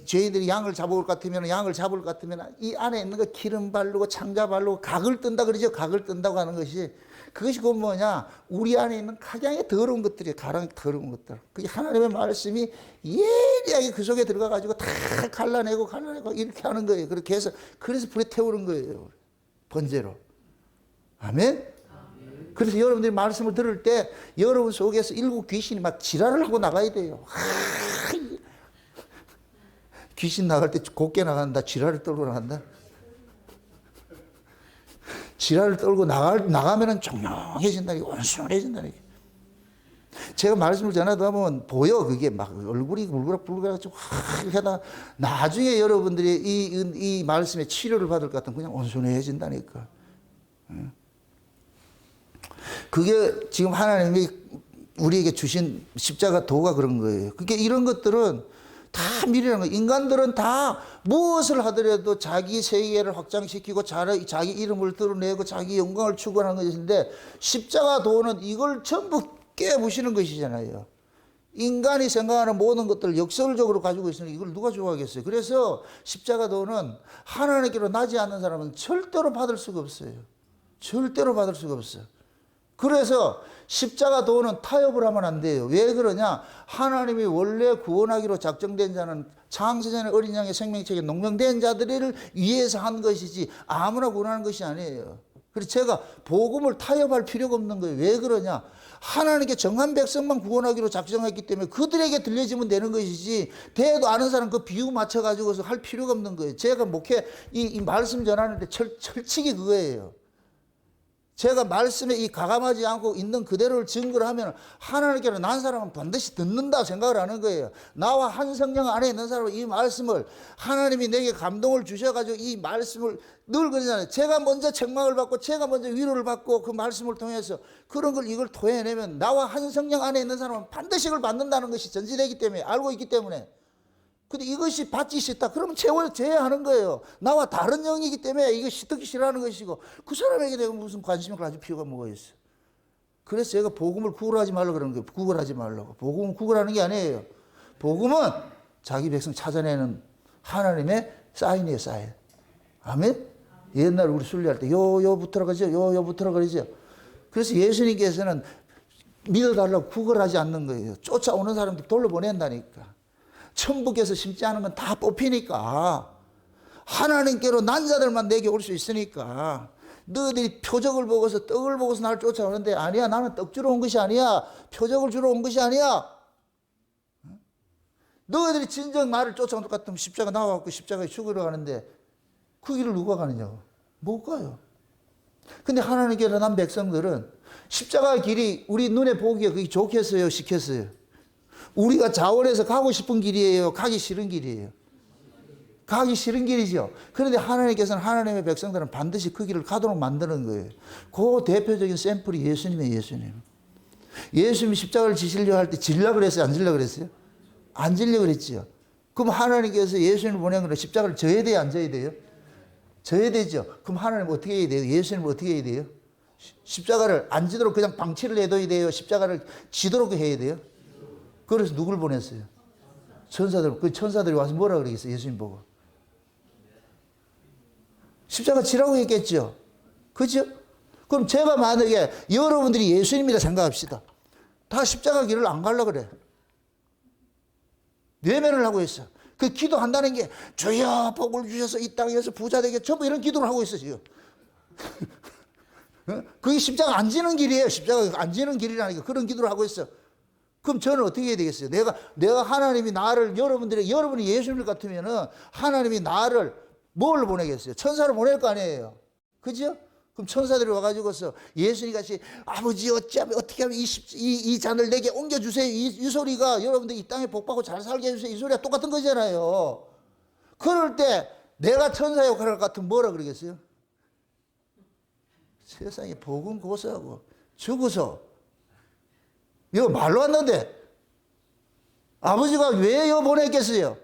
저희들이 양을 잡을 것 같으면 이 안에 있는 거 기름 바르고 창자 바르고 각을 뜬다 그러죠. 각을 뜬다고 하는 것이 그것이 곧 뭐냐? 우리 안에 있는 각양의 더러운 것들이에요. 가장 더러운 것들. 그게 하나님의 말씀이 예리하게 그 속에 들어가 가지고 다 갈라내고 이렇게 하는 거예요. 그렇게 해서 그래서 불에 태우는 거예요. 번제로. 아멘? 그래서 여러분들이 말씀을 들을 때 여러분 속에서 일곱 귀신이 막 지랄을 하고 나가야 돼요. 귀신 나갈 때 곱게 나간다. 지랄을 떨고 나간다. 지랄을 떨고 나가면은 종용해진다니, 온순해진다니. 제가 말씀을 전하다 보면 보여. 그게 막 얼굴이 울그락불그락해가지고 하다 나중에 여러분들이 이 말씀에 치료를 받을 것 같으면 그냥 온순해진다니까. 그게 지금 하나님이 우리에게 주신 십자가 도가 그런 거예요. 그게 이런 것들은 다 미래라는 거예요. 인간들은 다 무엇을 하더라도 자기 세계를 확장시키고 자기 이름을 드러내고 자기 영광을 추구하는 것인데 십자가 도는 이걸 전부 깨부시는 것이잖아요. 인간이 생각하는 모든 것들을 역설적으로 가지고 있으니 이걸 누가 좋아하겠어요. 그래서 십자가 도는 하나님께로 나지 않는 사람은 절대로 받을 수가 없어요. 절대로 받을 수가 없어요. 그래서 십자가 도는 타협을 하면 안 돼요. 왜 그러냐? 하나님이 원래 구원하기로 작정된 자는 창세전에 어린 양의 생명책에 농명된 자들을 위해서 한 것이지 아무나 구원하는 것이 아니에요. 그래서 제가 복음을 타협할 필요가 없는 거예요. 왜 그러냐? 하나님께 정한 백성만 구원하기로 작정했기 때문에 그들에게 들려지면 되는 것이지 대도 아는 사람 그 비유 맞춰가지고서 할 필요가 없는 거예요. 제가 목회 이 말씀 전하는데 철칙이 그거예요. 제가 말씀에 이 가감하지 않고 있는 그대로를 증거를 하면 하나님께로 난 사람은 반드시 듣는다 생각을 하는 거예요. 나와 한 성령 안에 있는 사람은 이 말씀을 하나님이 내게 감동을 주셔가지고 이 말씀을 늘 그러잖아요. 제가 먼저 책망을 받고 제가 먼저 위로를 받고 그 말씀을 통해서 그런 걸 이걸 토해내면 나와 한 성령 안에 있는 사람은 반드시 그걸 받는다는 것이 전제되기 때문에 알고 있기 때문에 근데 이것이 받기 싫다. 그러면 제어하는 거예요. 나와 다른 영이기 때문에 이것이 듣기 싫어하는 것이고 그 사람에게 내가 무슨 관심을 가질 필요가 뭐가 있어. 그래서 제가 복음을 구걸하지 말라고 그러는 거예요. 구걸하지 말라고. 복음은 구걸하는 게 아니에요. 복음은 자기 백성 찾아내는 하나님의 사인이에요. 사인. 아멘? 옛날 우리 순례할 때 요 붙으라 그러죠. 요 붙으라 그러죠. 그래서 예수님께서는 믿어달라고 구걸하지 않는 거예요. 쫓아오는 사람들 돌려보낸다니까. 천국에서 심지 않은 건 다 뽑히니까 하나님께로 난 자들만 내게 올 수 있으니까 너희들이 표적을 보고서 떡을 보고서 나를 쫓아오는데 아니야 나는 떡 주러 온 것이 아니야 표적을 주러 온 것이 아니야 너희들이 진정 나를 쫓아온 것 같으면 십자가 나와갖고 십자가에 죽으러 가는데 그 길을 누가 가느냐고 못 가요. 근데 하나님께로 난 백성들은 십자가 길이 우리 눈에 보기에 그게 좋겠어요 시켰어요. 우리가 자원해서 가고 싶은 길이에요? 가기 싫은 길이에요? 가기 싫은 길이죠. 그런데 하나님께서는 하나님의 백성들은 반드시 그 길을 가도록 만드는 거예요. 그 대표적인 샘플이 예수님이에요. 예수님이 십자가를 지시려 할 때 질라 그랬어요? 안 질라 그랬어요? 안 질려 그랬지요. 그럼 하나님께서 예수님을 보낸 거는 십자가를 져야 돼요? 안 져야 돼요? 져야 되죠. 그럼 하나님은 어떻게 해야 돼요? 예수님은 어떻게 해야 돼요? 십자가를 안 지도록 그냥 방치를 해둬야 돼요? 십자가를 지도록 해야 돼요? 그래서 누굴 보냈어요? 천사들. 그 천사들이 와서 뭐라 그러겠어요? 예수님 보고. 십자가 지라고 했겠죠? 그죠? 그럼 제가 만약에 여러분들이 예수님이라 생각합시다. 다 십자가 길을 안 가려고 그래. 외면을 하고 있어. 그 기도한다는 게 주여 복을 주셔서 이 땅에서 부자 되게 전부 이런 기도를 하고 있어 지금. 그게 십자가 안 지는 길이에요. 십자가 안 지는 길이라니까 그런 기도를 하고 있어. 그럼 저는 어떻게 해야 되겠어요? 내가 하나님이 나를 여러분이 예수님 같으면은 하나님이 나를 뭘 보내겠어요? 천사를 보낼 거 아니에요. 그죠? 그럼 천사들이 와가지고서 예수님 같이 아버지 어떻게 하면 이 잔을 내게 옮겨주세요. 이 소리가 여러분들 이 땅에 복받고 잘 살게 해주세요. 이 소리가 똑같은 거잖아요. 그럴 때 내가 천사 역할을 같으면 뭐라 그러겠어요? 세상에 복음 고소하고 죽어서 이거 말로 왔는데 아버지가 왜 여 보냈겠어요?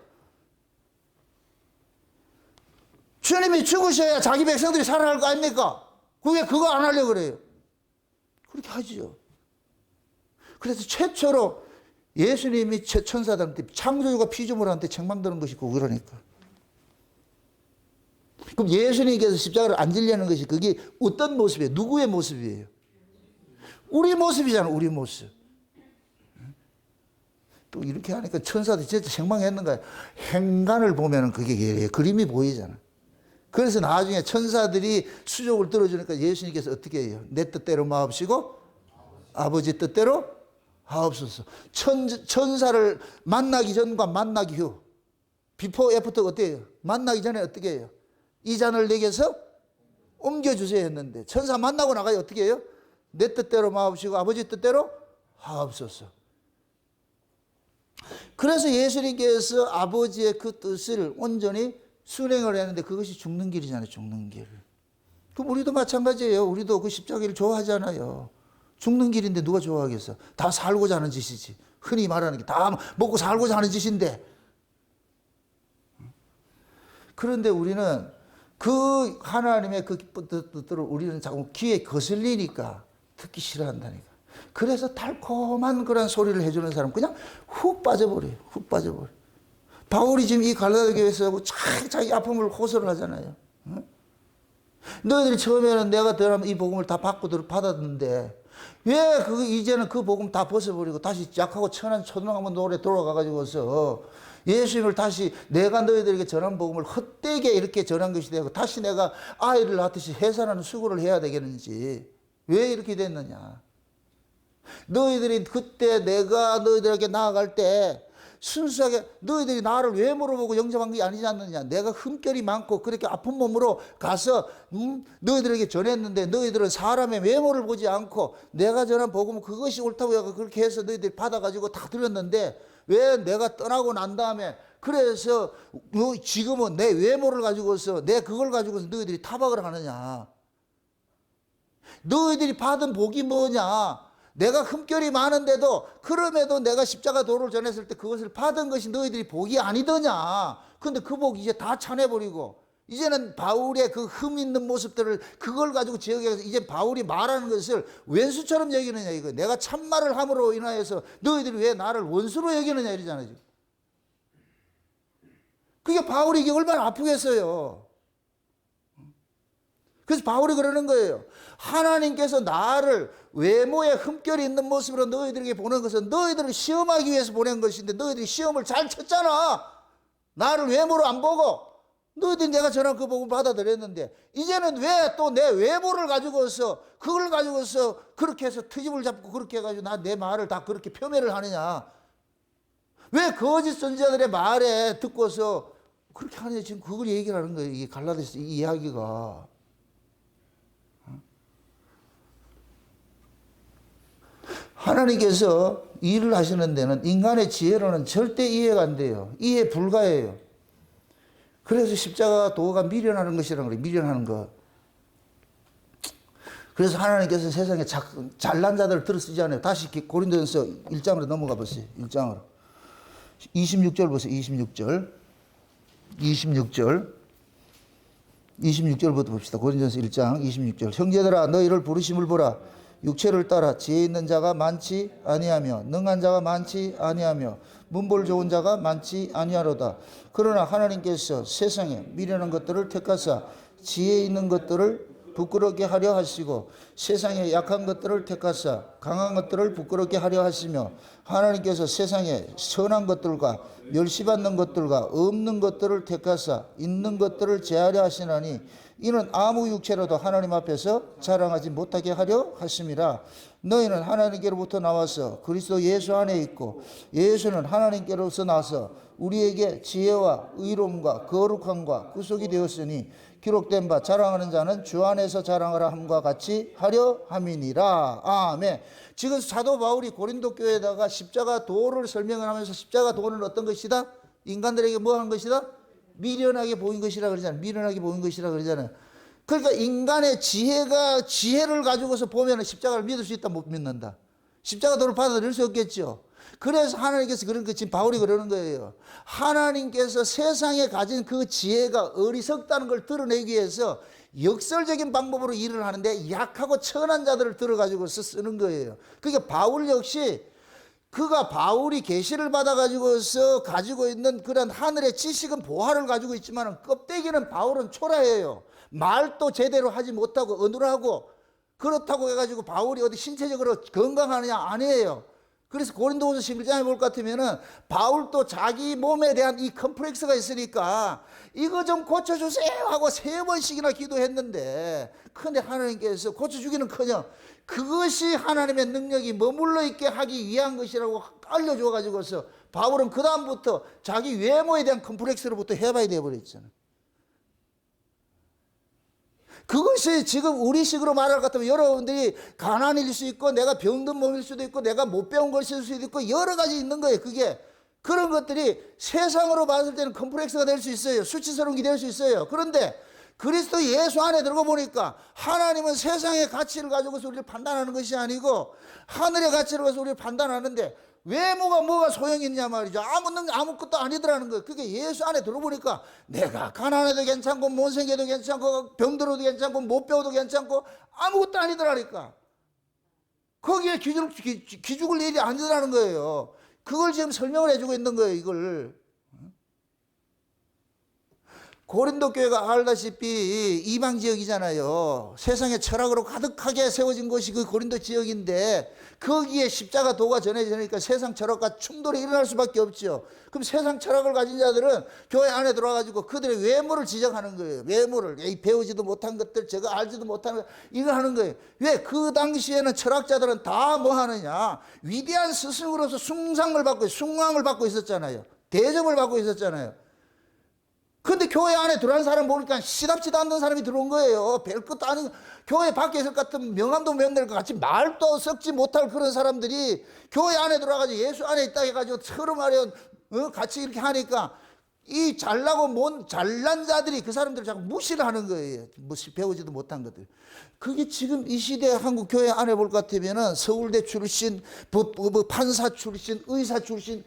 주님이 죽으셔야 자기 백성들이 살아날 거 아닙니까? 그거 안 하려고 그래요. 그렇게 하지요. 그래서 최초로 예수님이 천사들한테 창조주가 피조물한테 책망드는 것이고 그러니까. 그럼 예수님께서 십자가를 안 지려는 것이 그게 어떤 모습이에요? 누구의 모습이에요? 우리 모습이잖아, 우리 모습. 또 이렇게 하니까 천사들이 진짜 책망했는가? 행간을 보면 그게 그림이 보이잖아. 그래서 나중에 천사들이 수족을 들어주니까 예수님께서 어떻게 해요? 내 뜻대로 마옵시고 아버지 뜻대로 하옵소서. 천사를 만나기 전과 만나기 후, 비포 애프터 어때요? 만나기 전에 어떻게 해요? 이 잔을 내게서 옮겨주세요 했는데, 천사 만나고 나가요 어떻게 해요? 내 뜻대로 마옵시고 아버지 뜻대로 하옵소서. 그래서 예수님께서 아버지의 그 뜻을 온전히 수행을 했는데, 그것이 죽는 길이잖아요. 죽는 길. 그럼 우리도 마찬가지예요. 우리도 그 십자가를 좋아하잖아요. 죽는 길인데 누가 좋아하겠어? 다 살고자 하는 짓이지. 흔히 말하는 게 다 먹고 살고자 하는 짓인데. 그런데 우리는 그 하나님의 그 뜻들을 우리는 자꾸 귀에 거슬리니까 듣기 싫어한다니까. 그래서 달콤한 그런 소리를 해주는 사람 그냥 훅 빠져버려요. 훅 빠져버려요. 바울이 지금 이 갈라디아 교회에서 자기 아픔을 호소를 하잖아요. 너희들이 처음에는 내가 이 복음을 다 받았는데 왜 이제는 그 복음 다 벗어버리고 다시 약하고 천한 초등학교 노래 돌아가가지고서 예수님을 다시 내가 너희들에게 전한 복음을 헛되게 이렇게 전한 것이 되고 다시 내가 아이를 낳듯이 해산하는 수고를 해야 되겠는지 왜 이렇게 됐느냐. 너희들이 그때 내가 너희들에게 나아갈 때 순수하게 너희들이 나를 외모로 보고 영접한 게 아니지 않느냐. 내가 흠결이 많고 그렇게 아픈 몸으로 가서 너희들에게 전했는데 너희들은 사람의 외모를 보지 않고 내가 전한 복음 그것이 옳다고 해서 그렇게 해서 너희들이 받아가지고 다 들었는데 왜 내가 떠나고 난 다음에 그래서 지금은 내 외모를 가지고서 내 그걸 가지고서 너희들이 타박을 하느냐. 너희들이 받은 복이 뭐냐. 내가 흠결이 많은데도 그럼에도 내가 십자가 도를 전했을 때 그것을 받은 것이 너희들이 복이 아니더냐. 근데 그 복이 이제 다 차내버리고 이제는 바울의 그 흠 있는 모습들을 그걸 가지고 지역에서 이제 바울이 말하는 것을 왼수처럼 여기느냐 이거. 내가 참말을 함으로 인하여서 너희들이 왜 나를 원수로 여기느냐 이러잖아요. 지금. 그게 바울이 이게 얼마나 아프겠어요. 그래서 바울이 그러는 거예요. 하나님께서 나를 외모에 흠결이 있는 모습으로 너희들에게 보낸 것은 너희들을 시험하기 위해서 보낸 것인데 너희들이 시험을 잘 쳤잖아. 나를 외모로 안 보고 너희들이 내가 전한 그 복음을 받아들였는데 이제는 왜 또 내 외모를 가지고서 그걸 가지고서 그렇게 해서 트집을 잡고 그렇게 해가지고 내 말을 다 그렇게 표면을 하느냐. 왜 거짓 선지자들의 말에 듣고서 그렇게 하느냐. 지금 그걸 얘기를 하는 거예요. 이 갈라디아서 이 이야기가. 하나님께서 일을 하시는 데는 인간의 지혜로는 절대 이해가 안 돼요. 이해 불가해요. 그래서 십자가 도가 미련하는 것이라는 거예요. 미련하는 것. 그래서 하나님께서 세상에 잘난 자들을 들어 쓰지 않아요. 다시 고린도전서 1장으로 넘어가 보세요. 1장으로. 26절 보세요. 26절. 26절부터 봅시다. 고린도전서 1장 26절. 형제들아 너희를 부르심을 보라. 육체를 따라 지혜 있는 자가 많지 아니하며 능한 자가 많지 아니하며 문벌 좋은 자가 많지 아니하로다. 그러나 하나님께서 세상에 미련한 것들을 택하사 지혜 있는 것들을 부끄럽게 하려 하시고 세상에 약한 것들을 택하사 강한 것들을 부끄럽게 하려 하시며 하나님께서 세상에 선한 것들과 멸시받는 것들과 없는 것들을 택하사 있는 것들을 제하려 하시나니 이는 아무 육체로도 하나님 앞에서 자랑하지 못하게 하려 하심이라. 너희는 하나님께로부터 나와서 그리스도 예수 안에 있고 예수는 하나님께로서 나서 우리에게 지혜와 의로움과 거룩함과 구속이 되었으니 기록된 바 자랑하는 자는 주 안에서 자랑하라 함과 같이 하려 함이니라. 아멘. 지금 사도 바울이 고린도 교회에다가 십자가 도를 설명을 하면서 십자가 도는 어떤 것이다? 인간들에게 뭐 한 것이다? 미련하게 보인 것이라 그러잖아요. 미련하게 보인 것이라 그러잖아요. 그러니까 인간의 지혜를 가지고서 보면 십자가를 믿을 수 있다, 못 믿는다. 십자가 도를 받아들일 수 없겠죠. 그래서 하나님께서 그런 거 지금 바울이 그러는 거예요. 하나님께서 세상에 가진 그 지혜가 어리석다는 걸 드러내기 위해서 역설적인 방법으로 일을 하는데 약하고 천한 자들을 들어가지고서 쓰는 거예요. 그러니까 바울 역시 바울이 계시를 받아가지고서 가지고 있는 그런 하늘의 지식은 보화를 가지고 있지만 껍데기는 바울은 초라해요. 말도 제대로 하지 못하고 어눌하고 그렇다고 해가지고 바울이 어디 신체적으로 건강하느냐? 아니에요. 그래서 고린도후서 11장에 볼 것 같으면은 바울도 자기 몸에 대한 이 컴플렉스가 있으니까 이거 좀 고쳐주세요 하고 3번씩이나 기도했는데, 근데 하나님께서 고쳐주기는커녕 그것이 하나님의 능력이 머물러 있게 하기 위한 것이라고 알려줘가지고서 바울은 그 다음부터 자기 외모에 대한 컴플렉스로부터 해봐야 되어버렸잖아요. 그것이 지금 우리식으로 말할 것 같으면 여러분들이 가난일 수 있고 내가 병든 몸일 수도 있고 내가 못 배운 것일 수도 있고 여러 가지 있는 거예요. 그게 그런 것들이 세상으로 봤을 때는 컴플렉스가 될 수 있어요. 수치스러운 게 될 수 있어요. 그런데 그리스도 예수 안에 들어가 보니까 하나님은 세상의 가치를 가지고서 우리를 판단하는 것이 아니고 하늘의 가치를 가지고 우리를 판단하는데, 외모가 뭐가 소용이 있냐 말이죠. 아무것도 아니더라는 거예요. 그게 예수 안에 들어보니까 내가 가난해도 괜찮고 못생겨도 괜찮고 병들어도 괜찮고 못 배워도 괜찮고 아무것도 아니더라니까. 거기에 기죽을 일이 아니더라는 거예요. 그걸 지금 설명을 해주고 있는 거예요, 이걸. 고린도 교회가 알다시피 이방 지역이잖아요. 세상의 철학으로 가득하게 세워진 곳이 그 고린도 지역인데 거기에 십자가 도가 전해지니까 세상 철학과 충돌이 일어날 수밖에 없죠. 그럼 세상 철학을 가진 자들은 교회 안에 들어와가지고 그들의 외모를 지적하는 거예요. 외모를 배우지도 못한 것들, 저거 알지도 못하는 것, 이거 하는 거예요. 왜? 그 당시에는 철학자들은 다 뭐 하느냐, 위대한 스승으로서 숭상을 받고 있었잖아요. 대접을 받고 있었잖아요. 근데 교회 안에 들어간 사람 보니까 시답지도 않는 사람이 들어온 거예요. 별 것도 아닌, 교회 밖에 있을 것 같은 명함도 못 낼 것 같이 말도 섞지 못할 그런 사람들이 교회 안에 들어가가지고 예수 안에 있다 해가지고 서로 말이야, 같이 이렇게 하니까 이 잘난 자들이 그 사람들을 자꾸 무시를 하는 거예요. 배우지도 못한 것들. 그게 지금 이 시대 한국 교회 안에 볼 것 같으면은 서울대 출신, 판사 출신, 의사 출신,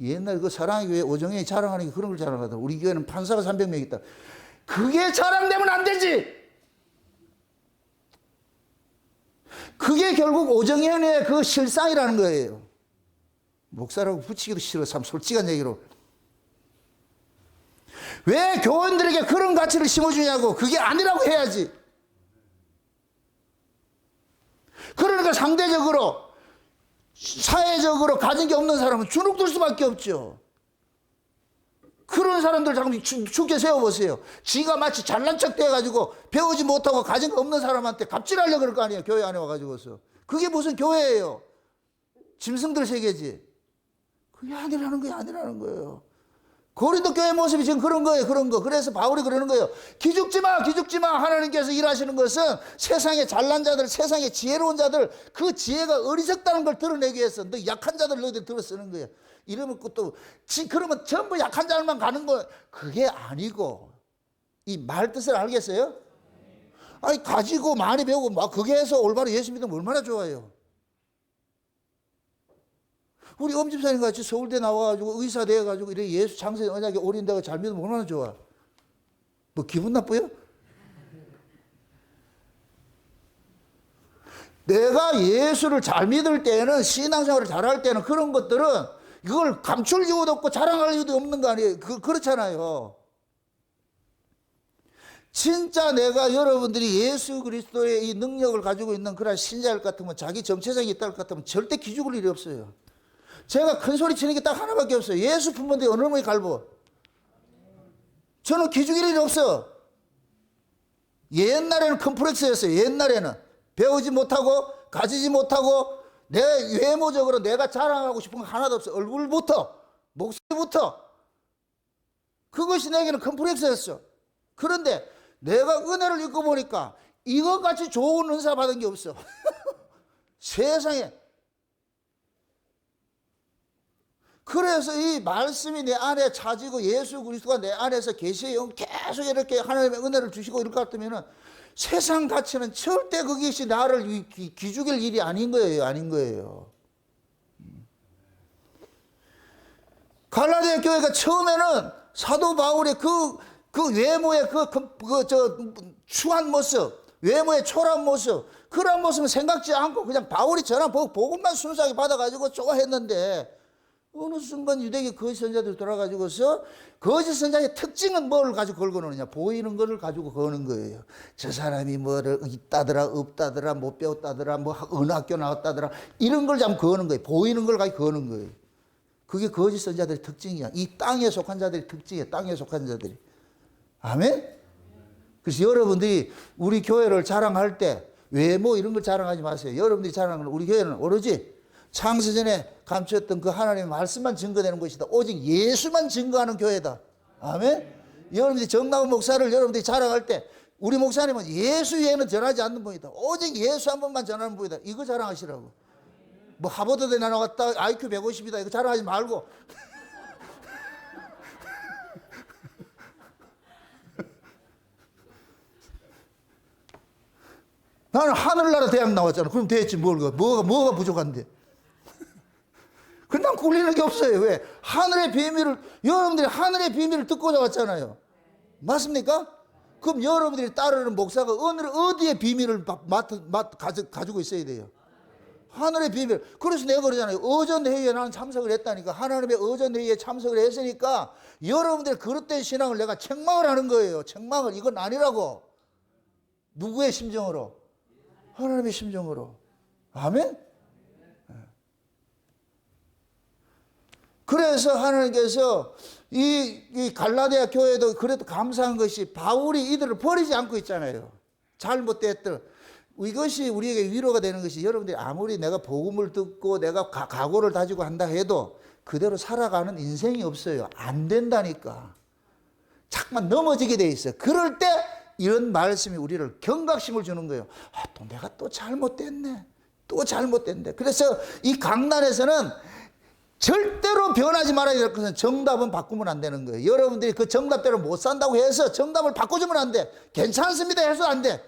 옛날 그 사랑의 교회 오정현이 자랑하는 게 그런 걸 자랑하더라고. 우리 교회는 판사가 300명 있다. 그게 자랑되면 안 되지. 그게 결국 오정현의 그 실상이라는 거예요. 목사라고 붙이기도 싫어. 참 솔직한 얘기로. 왜 교원들에게 그런 가치를 심어주냐고. 그게 아니라고 해야지. 그러니까 상대적으로 사회적으로 가진 게 없는 사람은 주눅들 수밖에 없죠. 그런 사람들 잠깐 죽게 세워보세요. 지가 마치 잘난 척 돼가지고 배우지 못하고 가진 거 없는 사람한테 갑질하려고 그럴 거 아니에요. 교회 안에 와가지고서. 그게 무슨 교회예요. 짐승들 세계지. 그게 아니라는 거예요. 고린도 교회 모습이 지금 그런 거예요. 그런 거. 그래서 바울이 그러는 거예요. 기죽지 마. 하나님께서 일하시는 것은 세상의 잘난 자들, 세상의 지혜로운 자들, 그 지혜가 어리석다는 걸 드러내기 위해서 너 약한 자들 너희들 들어 쓰는 거예요. 이러면 또 그러면 전부 약한 자들만 가는 거, 그게 아니고, 이 말 뜻을 알겠어요? 아니, 가지고 많이 배우고 막 그게 해서 올바로 예수 믿으면 얼마나 좋아요. 우리 엄집사님 같이 서울대 나와가지고 의사 되어가지고 이렇게 예수 장세 언약에 올인다고 잘 믿으면 얼마나 좋아. 뭐 기분 나빠요? 내가 예수를 잘 믿을 때는, 신앙생활을 잘할 때는 그런 것들은 이걸 감출 이유도 없고 자랑할 이유도 없는 거 아니에요. 그렇잖아요. 진짜 내가 여러분들이 예수 그리스도의 이 능력을 가지고 있는 그런 신자일 것 같으면, 자기 정체성이 있다 할 것 같으면 절대 기죽을 일이 없어요. 제가 큰 소리 치는 게 딱 하나밖에 없어요. 예수 품는데 어느 놈이 갈보. 저는 기죽일 일이 없어. 옛날에는 컴플렉스였어요. 옛날에는 배우지 못하고 가지지 못하고 내 외모적으로 내가 자랑하고 싶은 거 하나도 없어. 얼굴부터 목소리부터 그것이 내게는 컴플렉스였어. 그런데 내가 은혜를 입고 보니까 이것같이 좋은 은사 받은 게 없어. 세상에. 그래서 이 말씀이 내 안에 차지고 예수 그리스도가 내 안에서 계시요 계속 이렇게 하나님의 은혜를 주시고 이럴 것 같으면은 세상 가치는 절대 그것이 나를 기죽일 일이 아닌 거예요. 갈라디아 교회가 처음에는 사도 바울의 그 외모의 추한 모습, 외모의 초라한 모습, 그런 모습은 생각지 않고 그냥 바울이 전한 복음만 순수하게 받아가지고 좋아했는데, 어느 순간 유대계 거짓 선자들이 돌아가지고서 거짓 선자의 특징은 뭘 가지고 걸고 노느냐? 보이는 거를 가지고 거는 거예요. 저 사람이 뭐를 있다더라, 없다더라, 못 배웠다더라, 뭐 어느 학교 나왔다더라, 이런 걸 잡고 거는 거예요. 보이는 걸 가지고 거는 거예요. 그게 거짓 선자들의 특징이야. 이 땅에 속한 자들의 특징이에요. 땅에 속한 자들이. 아멘? 그래서 여러분들이 우리 교회를 자랑할 때 외모 이런 걸 자랑하지 마세요. 여러분들이 자랑하는 우리 교회는 오로지 창세전에 감추었던 그 하나님의 말씀만 증거되는 것이다. 오직 예수만 증거하는 교회다. 아멘? 여러분들이 정나은 목사를 여러분들이 자랑할 때 우리 목사님은 예수 외에는 전하지 않는 분이다. 오직 예수 한 번만 전하는 분이다. 이거 자랑하시라고. 뭐 하버드대 나왔다, IQ 150이다, 이거 자랑하지 말고. 나는 하늘나라 대학 나왔잖아. 그럼 됐지, 뭐가 부족한데. 그럼 난 꿀리는 게 없어요. 왜? 하늘의 비밀을, 여러분들이 하늘의 비밀을 듣고자 왔잖아요. 맞습니까? 그럼 여러분들이 따르는 목사가 어디에 비밀을 가지고 있어야 돼요? 하늘의 비밀. 그래서 내가 그러잖아요. 어전회의에 나는 참석을 했다니까. 하나님의 어전회의에 참석을 했으니까 여러분들의 그릇된 신앙을 내가 책망을 하는 거예요. 책망을. 이건 아니라고. 누구의 심정으로? 하나님의 심정으로. 아멘? 그래서 하나님께서 이 갈라디아 교회도 그래도 감사한 것이 바울이 이들을 버리지 않고 있잖아요. 잘못됐던. 이것이 우리에게 위로가 되는 것이 여러분들이 아무리 내가 복음을 듣고 내가 각오를 다지고 한다 해도 그대로 살아가는 인생이 없어요. 안 된다니까. 자꾸만 넘어지게 돼 있어요. 그럴 때 이런 말씀이 우리를 경각심을 주는 거예요. 또 내가 또 잘못됐네. 또 잘못됐네. 그래서 이 강단에서는 절대로 변하지 말아야 될 것은 정답은 바꾸면 안 되는 거예요. 여러분들이 그 정답대로 못 산다고 해서 정답을 바꿔주면 안 돼. 괜찮습니다 해서 안 돼.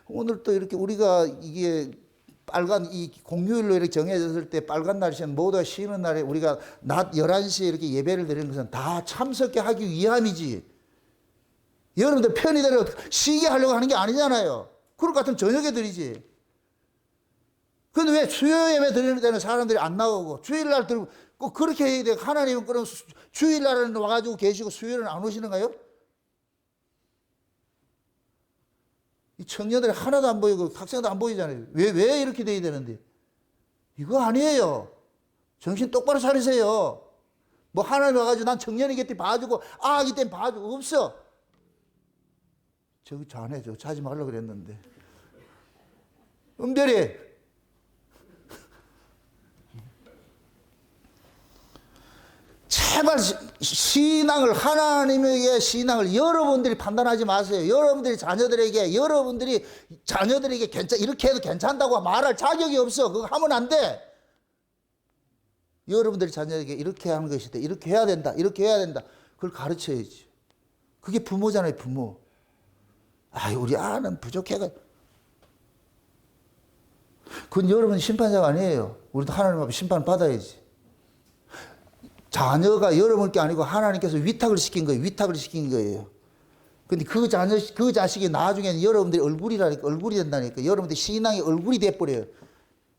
오늘 또 이렇게 우리가 이게 빨간 이 공휴일로 이렇게 정해졌을 때 빨간 날씨는 모두가 쉬는 날에 우리가 낮 11시에 이렇게 예배를 드리는 것은 다 참석해 하기 위함이지. 여러분들 편의대로 쉬게 하려고 하는 게 아니잖아요. 그럴 것 같으면 저녁에 드리지. 근데 왜 수요 예배 드리는 데는 사람들이 안 나오고 주일날 들고 꼭 그렇게 해야 돼. 하나님은 그럼 주일날은 와가지고 계시고 수요일은 안 오시는가요? 이 청년들이 하나도 안 보이고 학생도 안 보이잖아요. 왜 이렇게 돼야 되는데? 이거 아니에요. 정신 똑바로 차리세요. 뭐 하나님 와가지고 난 청년이겠지 봐주고 아기 때문에 봐주고 없어. 저기 자네 저 자지 말라 그랬는데. 은별이 제발 신앙을 하나님에게 신앙을 여러분들이 판단하지 마세요. 여러분들이 자녀들에게 이렇게 해도 괜찮다고 말할 자격이 없어. 그거 하면 안 돼. 여러분들이 자녀에게 이렇게 하는 것이다. 이렇게 해야 된다. 이렇게 해야 된다. 그걸 가르쳐야지. 그게 부모잖아요. 부모. 우리 아는 부족해가. 그건 여러분 심판자가 아니에요. 우리도 하나님 앞에 심판을 받아야지. 자녀가 여러분께 아니고 하나님께서 위탁을 시킨 거예요. 위탁을 시킨 거예요. 근데 그 자식이 나중에는 여러분들의 얼굴이 된다니까. 여러분들 신앙의 얼굴이 돼버려요.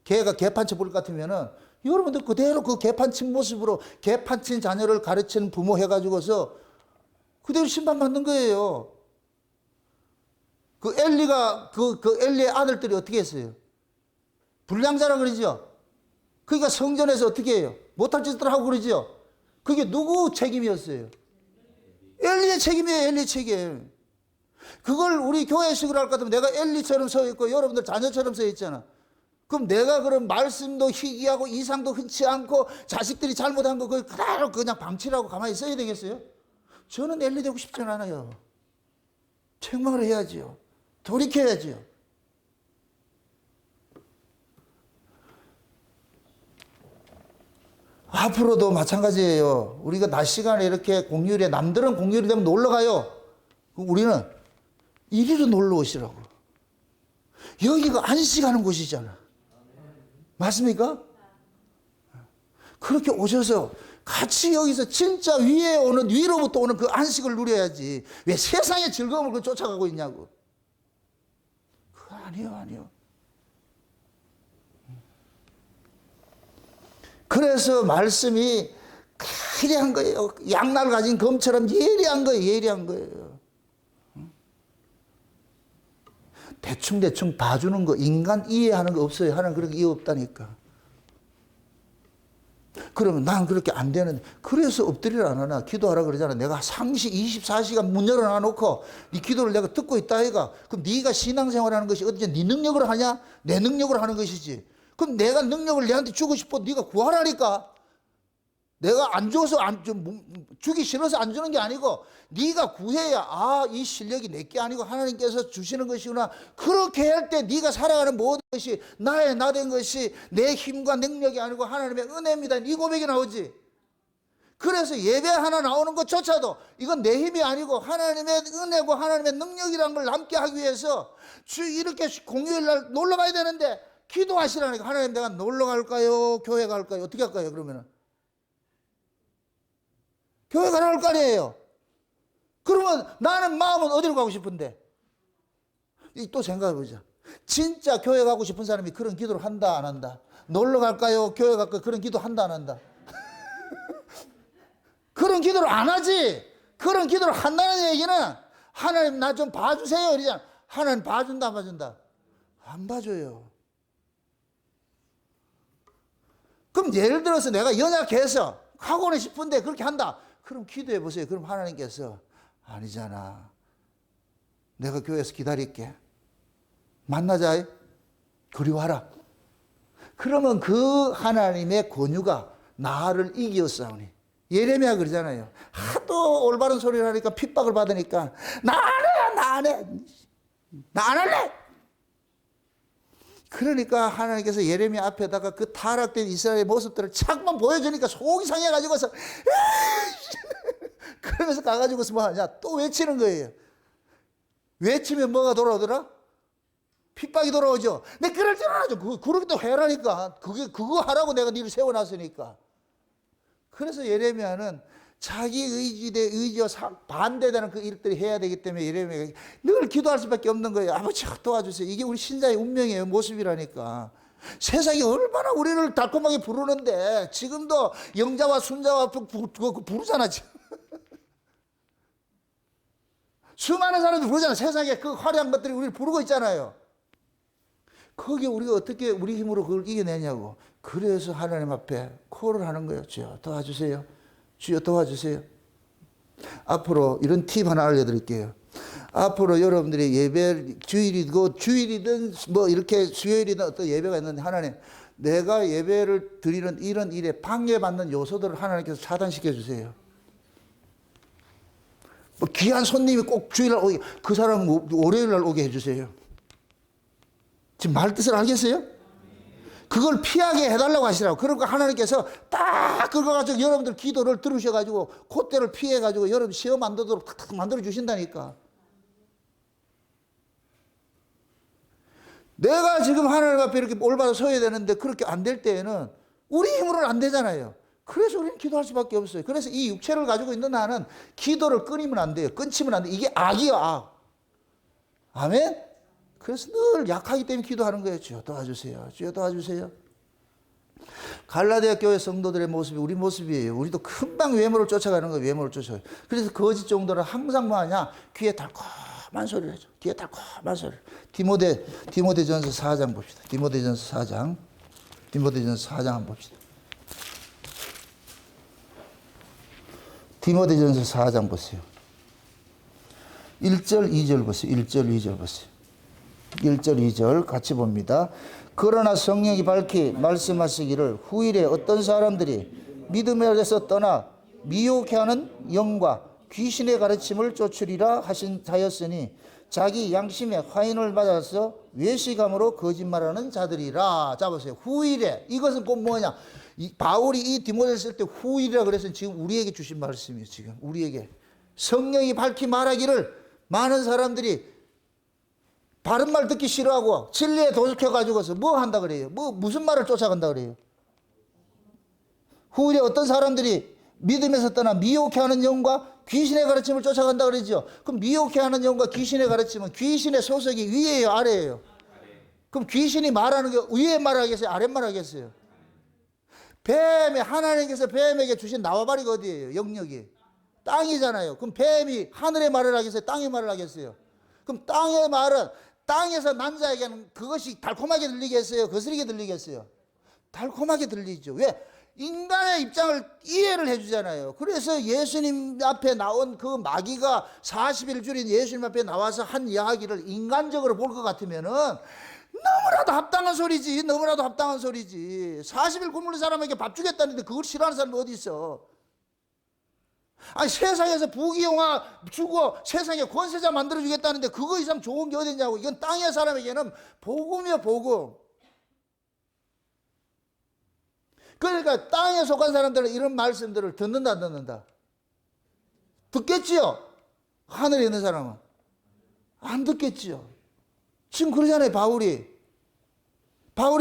걔가 개판쳐 볼 것 같으면은 여러분들 그대로 그 개판친 모습으로 개판친 자녀를 가르치는 부모 해가지고서 그대로 심판받는 거예요. 그 엘리가, 그 엘리의 아들들이 어떻게 했어요? 불량자라 그러죠? 그러니까 성전에서 어떻게 해요? 못할 짓들 하고 그러죠? 그게 누구 책임이었어요? 엘리의 책임이에요, 엘리의 책임. 그걸 우리 교회식으로 할 것 같으면 내가 엘리처럼 서 있고 여러분들 자녀처럼 서 있잖아. 그럼 내가 그런 말씀도 희귀하고 이상도 흔치 않고 자식들이 잘못한 거 그대로 그냥 방치라고 가만히 있어야 되겠어요? 저는 엘리 되고 싶지 않아요. 책망을 해야지요. 돌이켜야지요. 앞으로도 마찬가지예요. 우리가 낮 시간에 이렇게 공휴일에 남들은 공휴일이 되면 놀러 가요. 우리는 이리로 놀러 오시라고. 여기가 안식하는 곳이잖아. 맞습니까? 그렇게 오셔서 같이 여기서 진짜 위로부터 오는 그 안식을 누려야지. 왜 세상의 즐거움을 쫓아가고 있냐고. 그거 아니에요. 그래서 말씀이 예리한 거예요. 양날 가진 검처럼 예리한 거예요. 예리한 거예요. 대충 봐주는 거, 인간 이해하는 거 없어요. 하나님 그렇게 이해 없다니까. 그러면 난 그렇게 안 되는데, 그래서 엎드리라 안 하나? 기도하라 그러잖아. 내가 상시 24시간 문 열어놔 놓고 네 기도를 내가 듣고 있다 아이가. 그럼 네가 신앙생활하는 것이 어떻게 네 능력으로 하냐? 내 능력으로 하는 것이지. 그럼 내가 능력을 내한테 주고 싶어. 네가 구하라니까. 내가 안 줘서 주기 싫어서 안 주는 게 아니고 네가 구해야 이 실력이 내게 아니고 하나님께서 주시는 것이구나. 그렇게 할 때 네가 살아가는 모든 것이 나의 나 된 것이 내 힘과 능력이 아니고 하나님의 은혜입니다. 이 고백이 나오지. 그래서 예배 하나 나오는 것조차도 이건 내 힘이 아니고 하나님의 은혜고 하나님의 능력이라는 걸 남게 하기 위해서 이렇게 공휴일 날 놀러 가야 되는데 기도하시라니까. 하나님 내가 놀러 갈까요? 교회 갈까요? 어떻게 할까요? 그러면은 교회 가라 할 거 아니에요. 그러면 나는 마음은 어디로 가고 싶은데? 또 생각해보자. 진짜 교회 가고 싶은 사람이 그런 기도를 한다 안 한다? 놀러 갈까요? 교회 갈까요? 그런 기도 한다 안 한다? 그런 기도를 안 하지. 그런 기도를 한다는 얘기는 하나님 나 좀 봐주세요 이러잖아. 하나님 봐준다 안 봐준다? 안 봐줘요. 그럼 예를 들어서 내가 연약해서 하고는 싶은데 그렇게 한다. 그럼 기도해 보세요. 그럼 하나님께서 아니잖아. 내가 교회에서 기다릴게. 만나자. 그리워하라. 그러면 그 하나님의 권유가 나를 이기었사오니. 예레미야 그러잖아요. 하도 올바른 소리를 하니까 핍박을 받으니까 나 안 해. 나 안 할래. 그러니까 하나님께서 예레미야 앞에다가 그 타락된 이스라엘의 모습들을 자꾸만 보여주니까 속이 상해가지고서 그러면서 가가지고서 뭐 하냐? 또 외치는 거예요. 외치면 뭐가 돌아오더라? 핍박이 돌아오죠. 내 그럴 줄 알아죠. 그렇게 또 해라니까. 그거 하라고 내가 니를 세워놨으니까. 그래서 예레미야는 자기 의지와 반대되는 그 일들이 해야 되기 때문에 예레미야가 늘 기도할 수밖에 없는 거예요. 아버지 도와주세요. 이게 우리 신자의 운명이에요. 모습이라니까. 세상이 얼마나 우리를 달콤하게 부르는데 지금도 영자와 순자와 부르잖아 지금. 수많은 사람들이 부르잖아. 세상에 그 화려한 것들이 우리를 부르고 있잖아요. 거기에 우리가 어떻게 우리 힘으로 그걸 이겨내냐고. 그래서 하나님 앞에 콜을 하는 거예요. 주여 도와주세요. 주여 도와주세요. 앞으로 이런 팁 하나 알려드릴게요. 앞으로 여러분들이 예배 주일이든 뭐 이렇게 수요일이든 어떤 예배가 있는데 하나님 내가 예배를 드리는 이런 일에 방해받는 요소들을 하나님께서 차단시켜 주세요. 뭐 귀한 손님이 꼭 주일날 오게 그 사람은 월요일날 오게 해주세요. 지금 말 뜻을 알겠어요? 그걸 피하게 해달라고 하시라고. 그러니까 하나님께서 딱 그거 가지고 여러분들 기도를 들으셔가지고 그때를 피해가지고 여러분 시험 안 되도록 탁탁 만들어 주신다니까. 내가 지금 하나님 앞에 이렇게 올바로 서야 되는데 그렇게 안 될 때에는 우리 힘으로는 안 되잖아요. 그래서 우리는 기도할 수밖에 없어요. 그래서 이 육체를 가지고 있는 나는 기도를 끊이면 안 돼요. 끊치면 안 돼요. 이게 악이요, 악. 아멘? 그래서 늘 약하기 때문에 기도하는 거예요. 주여 도와주세요. 주여 도와주세요. 갈라디아 교회 성도들의 모습이 우리 모습이에요. 우리도 금방 외모를 쫓아가는 거예요. 외모를 쫓아가요. 그래서 거짓 정도는 항상 뭐 하냐? 귀에 달콤한 소리를 해줘. 귀에 달콤한 소리를. 디모데전서 4장 봅시다. 디모데전서 4장 한번 봅시다. 디모데전서 4장 보세요. 1절 2절 보세요. 1절 2절 보세요. 1절 2절 같이 봅니다. 그러나 성령이 밝히 말씀하시기를 후일에 어떤 사람들이 믿음에서 떠나 미혹해 하는 영과 귀신의 가르침을 쫓으리라 하였으니 자기 양심의 화인을 받아서 외식함으로 거짓말하는 자들이라. 자 보세요. 후일에 이것은 꼭 뭐냐? 바울이 이 디모데를 쓸 때 후일이라 그래서 지금 우리에게 주신 말씀이에요. 지금 우리에게 성령이 밝히 말하기를 많은 사람들이 바른 말 듣기 싫어하고 진리에 도적해가지고서 뭐 한다 그래요? 무슨 말을 쫓아간다 그래요? 후일에 어떤 사람들이 믿음에서 떠나 미혹해 하는 영과 귀신의 가르침을 쫓아간다 그러죠. 그럼 미혹해 하는 영과 귀신의 가르침은 귀신의 소속이 위에요, 아래예요? 그럼 귀신이 말하는 게 위에 말하겠어요? 아래 말하겠어요? 하나님께서 뱀에게 주신 나와바리가 어디예요? 영역이. 땅이잖아요. 그럼 뱀이 하늘의 말을 하겠어요? 땅의 말을 하겠어요? 그럼 땅의 말은 땅에서 난 자에게는 그것이 달콤하게 들리겠어요? 거스리게 들리겠어요? 달콤하게 들리죠. 왜? 인간의 입장을 이해를 해주잖아요. 그래서 예수님 앞에 나온 그 마귀가 40일 줄인 예수님 앞에 나와서 한 이야기를 인간적으로 볼 것 같으면은 너무나도 합당한 소리지. 너무나도 합당한 소리지. 40일 굶는 사람에게 밥 주겠다는데 그걸 싫어하는 사람이 어디 있어? 아니, 세상에서 부귀영화 주고 세상에 권세자 만들어 주겠다는데 그거 이상 좋은 게 어디 있냐고. 이건 땅의 사람에게는 복음이요, 복음. 그러니까 땅에 속한 사람들은 이런 말씀들을 듣는다, 안 듣는다? 듣겠지요? 하늘에 있는 사람은 안 듣겠지요. 지금 그러잖아요, 바울이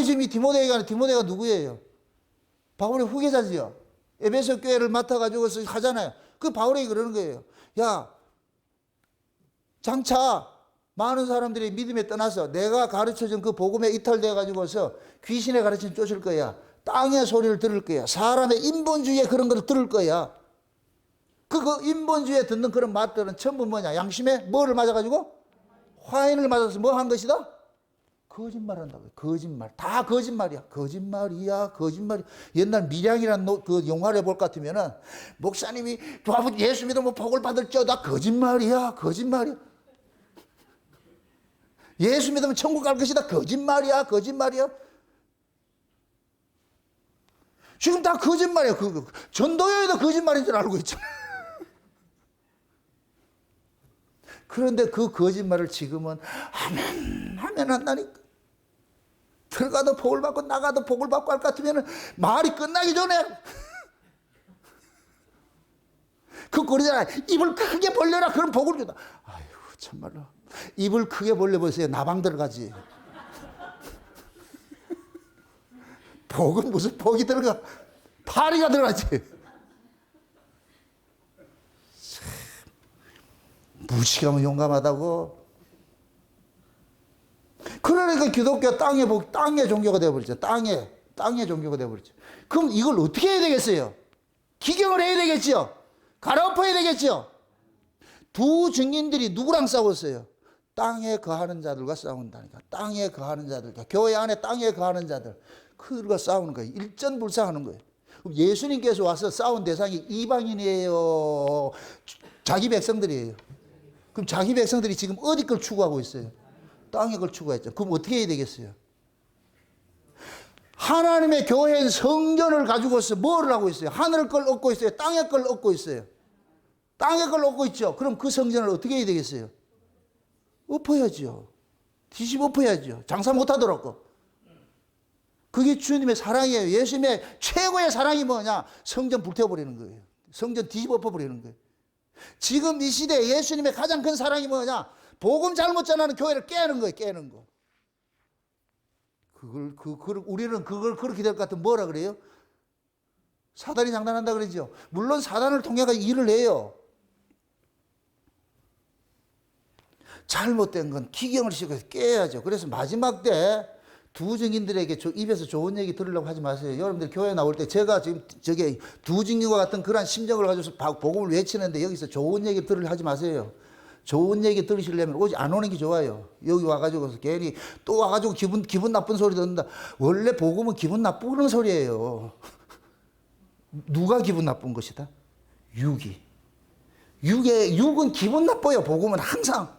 지금 이 디모데가 누구예요? 바울의 후계자지요. 에베소 교회를 맡아가지고 하잖아요. 그 바울이 그러는 거예요. 야, 장차 많은 사람들이 믿음에 떠나서 내가 가르쳐준 그 복음에 이탈돼가지고서 귀신의 가르침 쫓을 거야. 땅의 소리를 들을 거야. 사람의 인본주의에 그런 걸 들을 거야. 그 인본주의에 듣는 그런 말들은 전부 뭐냐? 양심에 뭐를 맞아가지고? 화인을 맞아서 뭐 한 것이다? 거짓말 한다고요. 거짓말. 다 거짓말이야. 거짓말이야. 옛날 밀양이라는 그 영화를 볼 것 같으면은 목사님이 예수 믿으면 복을 받을지어다. 거짓말이야. 예수 믿으면 천국 갈 것이다. 거짓말이야. 지금 다 거짓말이야. 전도여에도 거짓말인 줄 알고 있잖아. 그런데 그 거짓말을 지금은 하면 한다니까. 들어가도 복을 받고 나가도 복을 받고 할 것 같으면 말이 끝나기 전에 그 그러잖아. 입을 크게 벌려라. 그럼 복을 주다. 아이고, 참말로. 입을 크게 벌려보세요. 나방 들어가지. 복은 무슨 복이 들어가? 파리가 들어가지. 무식하면 용감하다고. 그러니까 기독교 땅의 종교가 되어버리죠. 땅의 종교가 되어버리죠. 그럼 이걸 어떻게 해야 되겠어요? 기경을 해야 되겠지요. 갈아엎어야 되겠지요. 두 증인들이 누구랑 싸웠어요? 땅에 거하는 자들과 싸운다니까. 땅에 거하는 자들과. 교회 안에 땅에 거하는 자들. 그들과 싸우는 거예요. 일전불사하는 거예요. 그럼 예수님께서 와서 싸운 대상이 이방인이에요? 자기 백성들이에요? 그럼 자기 백성들이 지금 어디 걸 추구하고 있어요? 땅의 걸 추구했죠. 그럼 어떻게 해야 되겠어요? 하나님의 교회인 성전을 가지고서 뭐를 하고 있어요? 하늘 걸 얻고 있어요? 땅의 걸 얻고 있어요? 땅의 걸 얻고 있죠. 그럼 그 성전을 어떻게 해야 되겠어요? 엎어야죠. 뒤집어야죠. 장사 못하더라고. 그게 주님의 사랑이에요. 예수님의 최고의 사랑이 뭐냐? 성전 불태워버리는 거예요. 성전 뒤집어버리는 거예요. 지금 이 시대에 예수님의 가장 큰 사랑이 뭐냐? 복음 잘못 전하는 교회를 깨는 거예요. 깨는 거. 우리는 그걸 그렇게 될 것 같으면 뭐라 그래요? 사단이 장난한다 그러죠. 물론 사단을 통해서 일을 해요. 잘못된 건 기경을 시켜서 깨야죠. 그래서 마지막 때 두 증인들에게 입에서 좋은 얘기 들으려고 하지 마세요. 여러분들 교회 나올 때 제가 지금 저게 두 증인과 같은 그런 심정을 가지고서 복음을 외치는데 여기서 좋은 얘기 들으려 하지 마세요. 좋은 얘기 들으시려면 오지 안 오는 게 좋아요. 여기 와가지고 괜히 또 와가지고 기분 나쁜 소리 듣는다. 원래 복음은 기분 나쁘는 소리예요. 누가 기분 나쁜 것이다? 육은 기분 나빠요. 복음은 항상.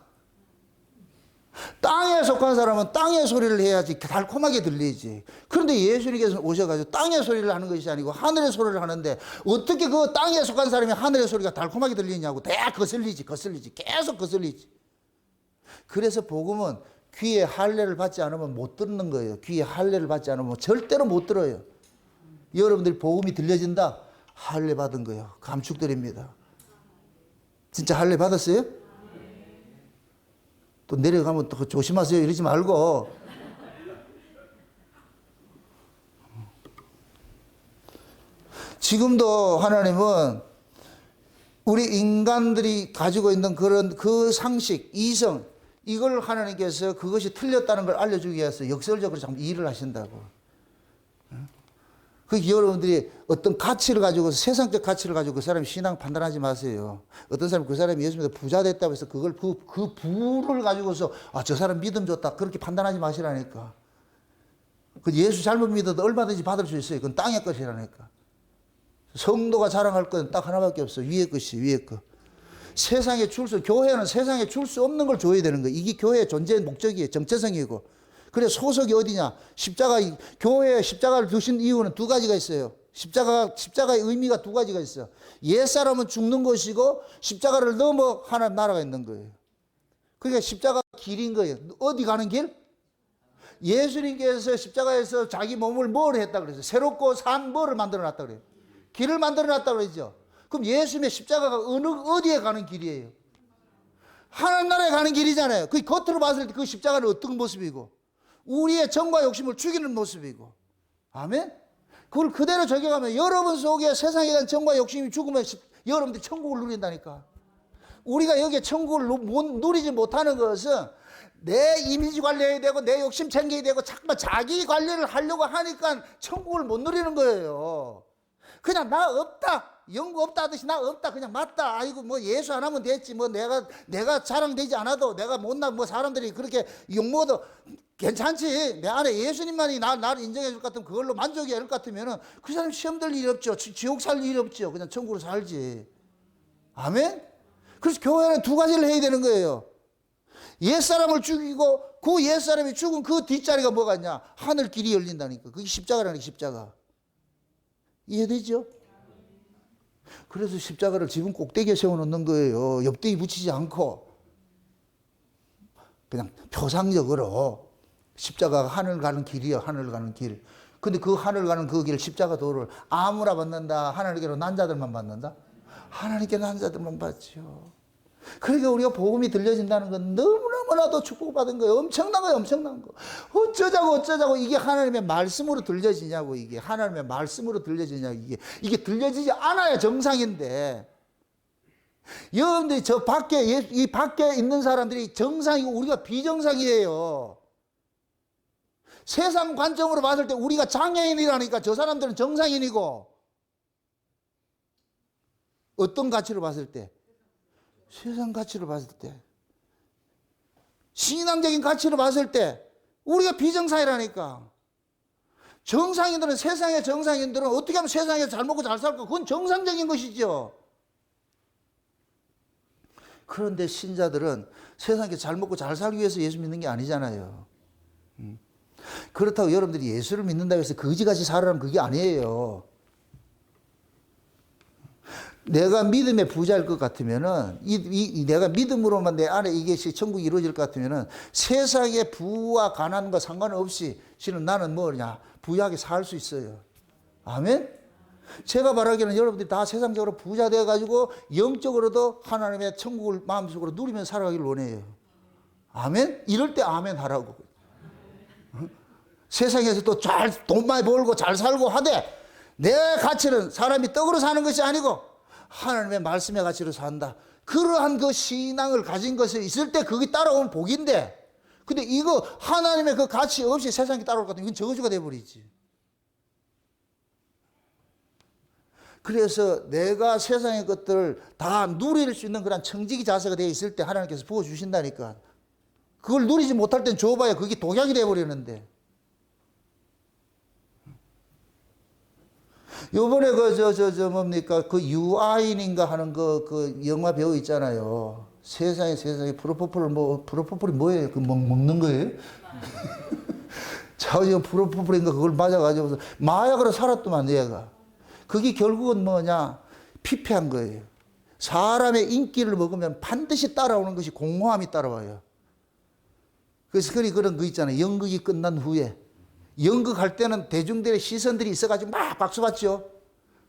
땅에 속한 사람은 땅의 소리를 해야지 달콤하게 들리지. 그런데 예수님께서 오셔가지고 땅의 소리를 하는 것이 아니고 하늘의 소리를 하는데 어떻게 그 땅에 속한 사람이 하늘의 소리가 달콤하게 들리냐고. 다 거슬리지. 계속 거슬리지. 그래서 복음은 귀에 할례를 받지 않으면 못 듣는 거예요. 귀에 할례를 받지 않으면 절대로 못 들어요. 여러분들이 복음이 들려진다? 할례 받은 거예요. 감축드립니다. 진짜 할례 받았어요? 또 내려가면 또 조심하세요. 이러지 말고. 지금도 하나님은 우리 인간들이 가지고 있는 그 상식, 이성, 이걸 하나님께서 그것이 틀렸다는 걸 알려주기 위해서 역설적으로 참 일을 하신다고. 그 여러분들이 어떤 가치를 가지고 세상적 가치를 가지고 그 사람이 신앙 판단하지 마세요. 어떤 사람 그 사람이 예수 믿어 부자 됐다고 해서 그걸 그 부를 가지고서 아, 저 사람 믿음 좋다 그렇게 판단하지 마시라니까. 그 예수 잘못 믿어도 얼마든지 받을 수 있어요. 그건 땅의 것이라니까. 성도가 자랑할 건 딱 하나밖에 없어. 위의 것이 위의 것. 세상에 줄 수, 교회는 세상에 줄 수 없는 걸 줘야 되는 거예요. 이게 교회의 존재의 목적이에요. 정체성이고. 그래 소속이 어디냐? 십자가, 교회에 십자가를 두신 이유는 두 가지가 있어요. 십자가의 의미가 두 가지가 있어요. 옛사람은 죽는 것이고 십자가를 넘어 하나님 나라가 있는 거예요. 그러니까 십자가 길인 거예요. 어디 가는 길? 예수님께서 십자가에서 자기 몸을 뭘 했다 그랬어요? 새롭고 산 뭐를 만들어 놨다 그래요? 길을 만들어 놨다 그러죠. 그럼 예수님의 십자가가 어디에 가는 길이에요? 하나님 나라에 가는 길이잖아요. 그 겉으로 봤을 때 그 십자가는 어떤 모습이고 우리의 정과 욕심을 죽이는 모습이고. 아멘? 그걸 그대로 적용하면 여러분 속에 세상에 대한 정과 욕심이 죽으면 여러분들이 천국을 누린다니까. 우리가 여기에 천국을 누리지 못하는 것은 내 이미지 관리해야 되고 내 욕심 챙겨야 되고 자꾸만 자기 관리를 하려고 하니까 천국을 못 누리는 거예요. 그냥 나 없다. 연구 없다 하듯이 나 없다. 그냥 맞다. 아이고 뭐 예수 안 하면 됐지. 뭐 내가 자랑되지 않아도 내가 못나 뭐 사람들이 그렇게 욕먹어도 괜찮지. 내 안에 예수님만이 나를 인정해 줄 것 같으면 그걸로 만족이 될 것 같으면은 그 사람 시험 들 일이 없죠. 지옥 살 일이 없죠. 그냥 천국으로 살지. 아멘? 그래서 교회는 두 가지를 해야 되는 거예요. 옛사람을 죽이고 그 옛사람이 죽은 그 뒷자리가 뭐가 있냐? 하늘 길이 열린다니까. 그게 십자가라는 게 십자가. 이해되죠? 그래서 십자가를 집은 꼭대기에 세워놓는 거예요. 옆대기 붙이지 않고. 그냥 표상적으로 십자가가 하늘 가는 길이에요. 하늘 가는 길. 근데 그 하늘 가는 그 길 십자가 도를 아무나 받는다. 하나님께로 난 자들만 받는다. 하나님께 난 자들만 받죠. 그러니까 우리가 복음이 들려진다는 건 너무너무나도 축복받은 거예요. 엄청난 거예요. 엄청난 거. 어쩌자고 이게 하나님의 말씀으로 들려지냐고. 이게 하나님의 말씀으로 들려지냐고. 이게 들려지지 않아야 정상인데. 여러분들이 저 밖에 이 밖에 있는 사람들이 정상이고 우리가 비정상이에요. 세상 관점으로 봤을 때 우리가 장애인이라니까 저 사람들은 정상인이고. 어떤 가치로 봤을 때? 세상 가치로 봤을 때. 신앙적인 가치로 봤을 때 우리가 비정상이라니까. 정상인들은 세상의 정상인들은 어떻게 하면 세상에서 잘 먹고 잘 살까? 그건 정상적인 것이죠. 그런데 신자들은 세상에 잘 먹고 잘 살기 위해서 예수 믿는 게 아니잖아요. 그렇다고 여러분들이 예수를 믿는다고 해서 거지같이 살아라면 그게 아니에요. 내가 믿음의 부자일 것 같으면은, 내가 믿음으로만 내 안에 이것이 천국이 이루어질 것 같으면은, 세상의 부와 가난과 상관없이, 실은 나는 뭐냐, 부유하게 살 수 있어요. 아멘? 제가 말하기에는 여러분들이 다 세상적으로 부자 되어가지고, 영적으로도 하나님의 천국을 마음속으로 누리면서 살아가기를 원해요. 아멘? 이럴 때 아멘 하라고. 세상에서 또 돈 많이 벌고 잘 살고 하되, 내 가치는 사람이 떡으로 사는 것이 아니고, 하나님의 말씀의 가치로 산다. 그러한 그 신앙을 가진 것이 있을 때 그게 따라오면 복인데, 근데 이거 하나님의 그 가치 없이 세상이 따라올 것 같으면 이건 저주가 돼버리지. 그래서 내가 세상의 것들을 다 누릴 수 있는 그런 청지기 자세가 되어 있을 때 하나님께서 부어주신다니까. 그걸 누리지 못할 땐 줘봐야 그게 독약이 돼버리는데. 요번에 뭡니까? 그 유아인인가 하는 그 영화 배우 있잖아요. 세상에 프로포폴이 뭐예요? 그 먹는 거예요? 자기가 프로포폴인가 그걸 맞아가지고 마약으로 살았더만 얘가. 그게 결국은 뭐냐? 피폐한 거예요. 사람의 인기를 먹으면 반드시 따라오는 것이 공허함이 따라와요. 그래서 그런 거 있잖아요. 연극이 끝난 후에. 연극할 때는 대중들의 시선들이 있어가지고 막 박수 받죠.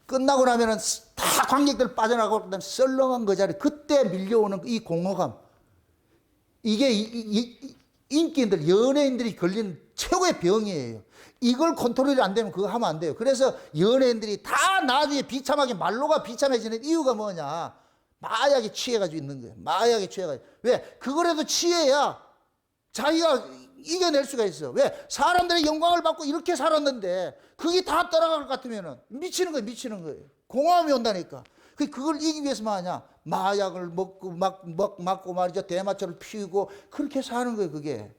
끝나고 나면은 다 관객들 빠져나가고 그다음에 썰렁한 그 자리 그때 밀려오는 이 공허감. 이게 인기인들, 연예인들이 걸리는 최고의 병이에요. 이걸 컨트롤이 안 되면 그거 하면 안 돼요. 그래서 연예인들이 다 나중에 비참하게 말로가 비참해지는 이유가 뭐냐. 마약에 취해가지고 있는 거예요. 마약에 취해가지고. 왜? 그거라도 취해야 자기가 이겨낼 수가 있어. 왜? 사람들의 영광을 받고 이렇게 살았는데 그게 다 떠나갈 것 같으면은 미치는 거예요. 미치는 거예요. 공허함이 온다니까. 그걸 이기기 위해서 뭐 하냐? 마약을 먹고 맞고 말이죠. 대마초를 피우고 그렇게 사는 거예요.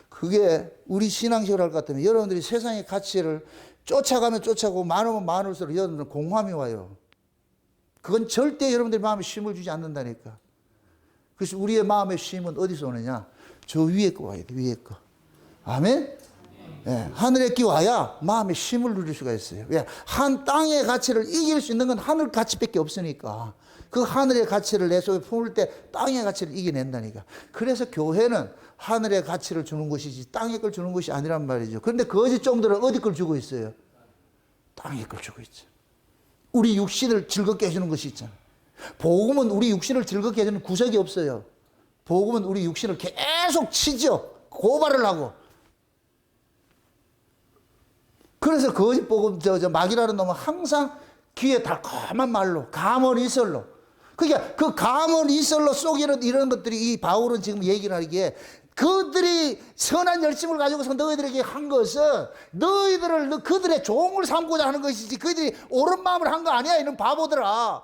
그게 우리 신앙식으로 할 것 같으면 여러분들이 세상의 가치를 쫓아가면 쫓아가고 많으면 많을수록 여러분들은 공허함이 와요. 그건 절대 여러분들 마음에 쉼을 주지 않는다니까. 그래서 우리의 마음의 쉼은 어디서 오느냐? 저 위에 거 와야 돼. 위에 거. 아멘? 예, 하늘에 끼 와야 마음의 쉼을 누릴 수가 있어요. 왜? 한 땅의 가치를 이길 수 있는 건 하늘 가치밖에 없으니까. 그 하늘의 가치를 내 속에 품을 때 땅의 가치를 이겨낸다니까. 그래서 교회는 하늘의 가치를 주는 것이지 땅의 걸 주는 것이 아니란 말이죠. 그런데 거짓 종들은 어디 걸 주고 있어요? 땅의 걸 주고 있죠. 우리 육신을 즐겁게 해주는 것이 있잖아. 복음은 우리 육신을 즐겁게 해주는 구석이 없어요. 복음은 우리 육신을 계속 치죠. 고발을 하고. 그래서 거짓 복음, 마귀라는 놈은 항상 귀에 달콤한 말로, 감언이설로. 그러니까 그 감언이설로 속이는 이런 것들이 이 바울은 지금 얘기를 하기에 그들이 선한 열심을 가지고서 너희들에게 한 것은 너희들을 그들의 종을 삼고자 하는 것이지 그들이 옳은 마음을 한 거 아니야. 이런 바보들아.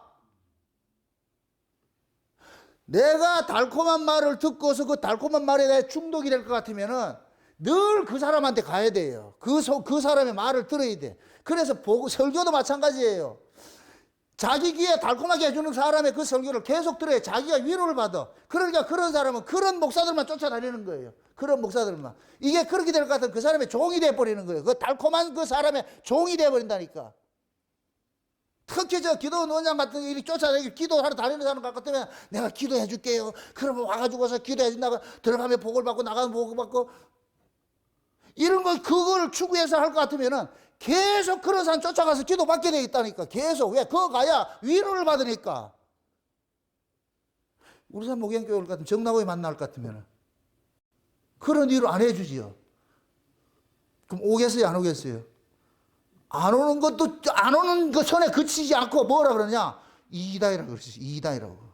내가 달콤한 말을 듣고서 그 달콤한 말에 대해 중독이 될 것 같으면은 늘 그 사람한테 가야 돼요. 그 사람의 말을 들어야 돼. 그래서 설교도 마찬가지예요. 자기 귀에 달콤하게 해주는 사람의 그 설교를 계속 들어야 자기가 위로를 받아. 그러니까 그런 사람은 그런 목사들만 쫓아다니는 거예요. 그런 목사들만. 이게 그렇게 될 것 같으면 그 사람의 종이 돼버리는 거예요. 그 달콤한 그 사람의 종이 돼버린다니까. 특히 기도원 원장 같은 게 쫓아다니고 기도하러 다니는 사람 같으면 내가 기도해 줄게요. 그러면 와가지고서 기도해 준다고 들어가면 복을 받고 나가면 복을 받고 이런 거 그걸 추구해서 할 것 같으면은 계속 그런 사람 쫓아가서 기도 받게 돼 있다니까. 계속. 왜? 그거 가야 위로를 받으니까. 우리 산 목양교회 같으면 정나고에 만날 것 같으면은 그런 위로 안 해주지요. 그럼 오겠어요? 안 오겠어요? 안 오는 것도 안 오는 그 손에 그치지 않고 뭐라 그러냐? 이다이라고 그러지. 이다이라고.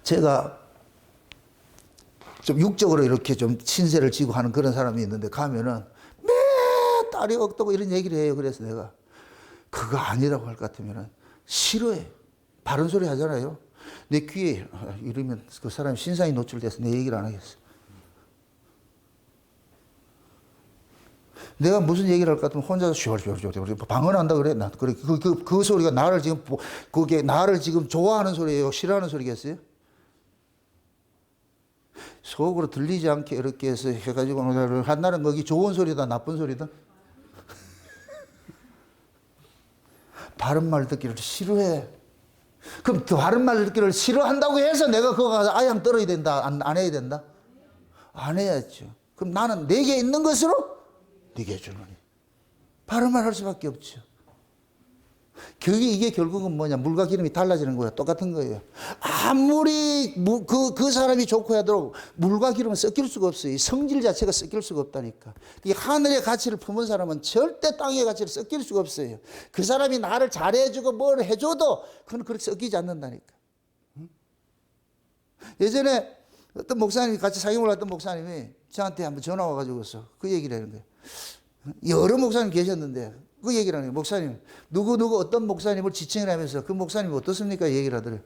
제가 좀 육적으로 이렇게 좀 신세를 지고 하는 그런 사람이 있는데 가면은 매 딸이 없다고 이런 얘기를 해요. 그래서 내가 그거 아니라고 할 것 같으면은 싫어해. 바른 소리 하잖아요. 내 귀에 이러면 그 사람이 신상이 노출돼서 내 얘기를 안 하겠어. 내가 무슨 얘기를 할 것 같으면 혼자서 쉬어쉬어 방언한다 그래. 나 그래 그 소리가 나를 지금 그게 나를 지금 좋아하는 소리예요? 싫어하는 소리겠어요? 속으로 들리지 않게 이렇게 해서 해가지고 한날은 거기 좋은 소리다 나쁜 소리다. 바른 말 듣기를 싫어해. 그럼 바른 말 듣기를 싫어한다고 해서 내가 그거 가서 아양 떨어야 된다? 안 해야 된다? 안 해야죠. 그럼 나는 내게 있는 것으로 네게 주노니. 바른 말 할 수밖에 없죠. 이게 결국은 뭐냐? 물과 기름이 달라지는 거예요. 똑같은 거예요. 아무리 그 사람이 좋고 하도록 물과 기름은 섞일 수가 없어요. 성질 자체가 섞일 수가 없다니까. 이 하늘의 가치를 품은 사람은 절대 땅의 가치를 섞일 수가 없어요. 그 사람이 나를 잘해주고 뭘 해줘도 그건 그렇게 섞이지 않는다니까. 예전에 어떤 목사님이 같이 사경을 했던 목사님이 저한테 한번 전화 와가지고서 그 얘기를 하는 거예요. 여러 목사님 계셨는데 그 얘기를 하는 거예요. 목사님, 누구 어떤 목사님을 지칭을 하면서 그 목사님이 어떻습니까? 얘기를 하더래요.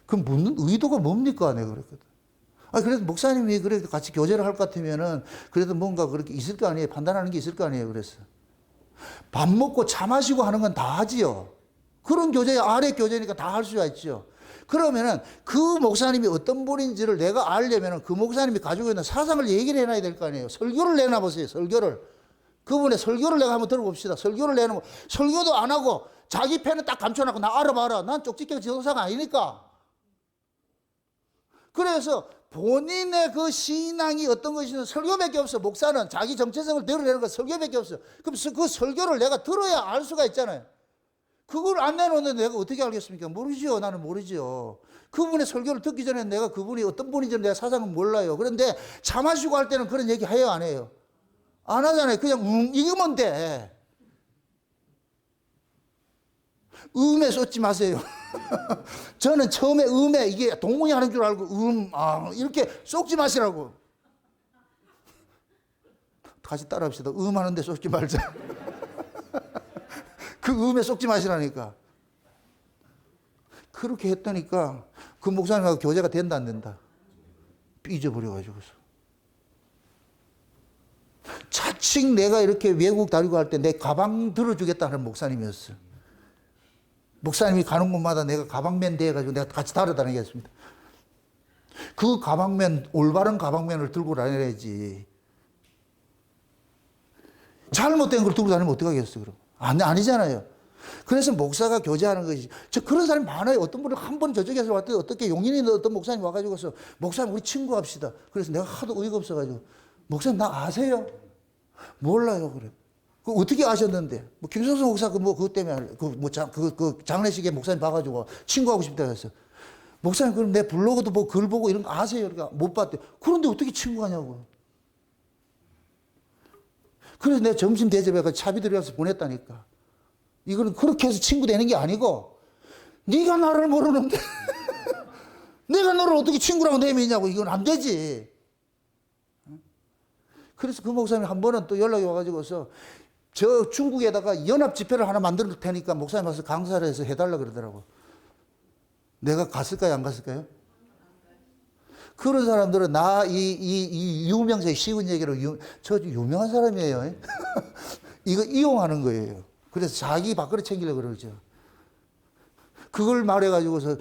그 묻는 의도가 뭡니까? 내가 그랬거든. 그래도 목사님이 그래도 같이 교제를 할 것 같으면은 그래도 뭔가 그렇게 있을 거 아니에요. 판단하는 게 있을 거 아니에요. 그래서. 밥 먹고 차 마시고 하는 건 다 하지요. 그런 교제, 아래 교제니까 다 할 수가 있죠. 그러면은 그 목사님이 어떤 분인지를 내가 알려면은 그 목사님이 가지고 있는 사상을 얘기를 해놔야 될 거 아니에요. 설교를 내놔보세요. 설교를. 그분의 설교를 내가 한번 들어봅시다. 설교를 내놓고 설교도 안 하고 자기 패는 딱 감춰놓고 나 알아봐라. 난 쪽집게 지도사가 아니니까. 그래서 본인의 그 신앙이 어떤 것이든 설교밖에 없어. 목사는 자기 정체성을 드러내는 건 설교밖에 없어. 그럼 그 설교를 내가 들어야 알 수가 있잖아요. 그걸 안 내놓는데 내가 어떻게 알겠습니까? 모르지요. 나는 모르지요. 그분의 설교를 듣기 전에 내가 그분이 어떤 분인지 내가 사상은 몰라요. 그런데 차 마시고 할 때는 그런 얘기 해요? 안 해요? 안 하잖아요. 그냥 이거면 돼. 음에 쏟지 마세요. 저는 처음에 음에 이게 동문이 하는 줄 알고 이렇게 쏟지 마시라고. 같이 따라합시다. 하는데 쏟지 말자. 그 음에 쏟지 마시라니까. 그렇게 했다니까 그 목사님하고 교제가 된다 안 된다. 삐져버려가지고서. 자칭 내가 이렇게 외국 다니고 할 때 내 가방 들어주겠다는 목사님이었어요. 목사님이 가는 곳마다 내가 가방맨 돼가지고 내가 같이 따라다니겠습니다. 그 가방맨, 올바른 가방맨을 들고 다녀야지. 잘못된 걸 들고 다니면 어떡하겠어, 그럼. 아니잖아요. 그래서 목사가 교제하는 것이, 그런 사람이 많아요. 어떤 분은 한 번 저쪽에서 왔더니 어떻게 용인에 있는 어떤 목사님 와가지고서, 목사님, 우리 친구 합시다. 그래서 내가 하도 어이가 없어가지고, 목사님, 나 아세요? 몰라요, 그래. 그 어떻게 아셨는데? 뭐, 김성수 목사, 그것 때문에, 장례식에 목사님 봐가지고, 친구하고 싶다 그랬어. 목사님, 그럼 내 블로그도 뭐 글 보고 이런 거 아세요? 그러니까 못 봤대. 그런데 어떻게 친구하냐고. 그래서 내가 점심 대접해서 차비 들여서 보냈다니까. 이거는 그렇게 해서 친구 되는 게 아니고, 네가 나를 모르는데, 내가 너를 어떻게 친구라고 내미냐고. 이건 안 되지. 그래서 그 목사님이 한 번은 또 연락이 와가지고서, 저 중국에다가 연합 집회를 하나 만들 테니까 목사님 와서 강사를 해서 해달라 그러더라고. 내가 갔을까요, 안 갔을까요? 그런 사람들은 이 유명세 쉬운 얘기로 저 유명한 사람이에요. 이거 이용하는 거예요. 그래서 자기 밥그릇 챙기려고 그러죠. 그걸 말해가지고서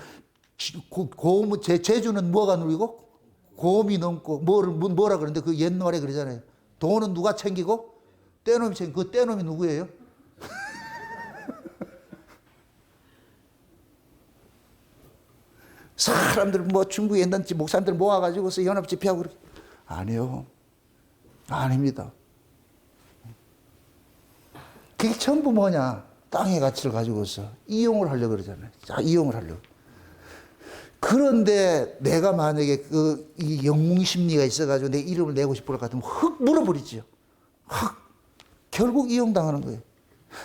제주는 뭐가 누리고 곰이 넘고 뭐라 그러는데 그 옛말에 그러잖아요. 돈은 누가 챙기고 떼놈이 챙기고 그 떼놈이 누구예요? 사람들 중국에 있는 목사님들 모아가지고서 연합 집회하고 그래. 아니요. 아닙니다. 그게 전부 뭐냐? 땅의 가치를 가지고서 이용을 하려고 그러잖아요. 이용을 하려고. 그런데 내가 만약에 이 영웅 심리가 있어가지고 내 이름을 내고 싶을 것 같으면 흑 물어버리지요. 결국 이용당하는 거예요.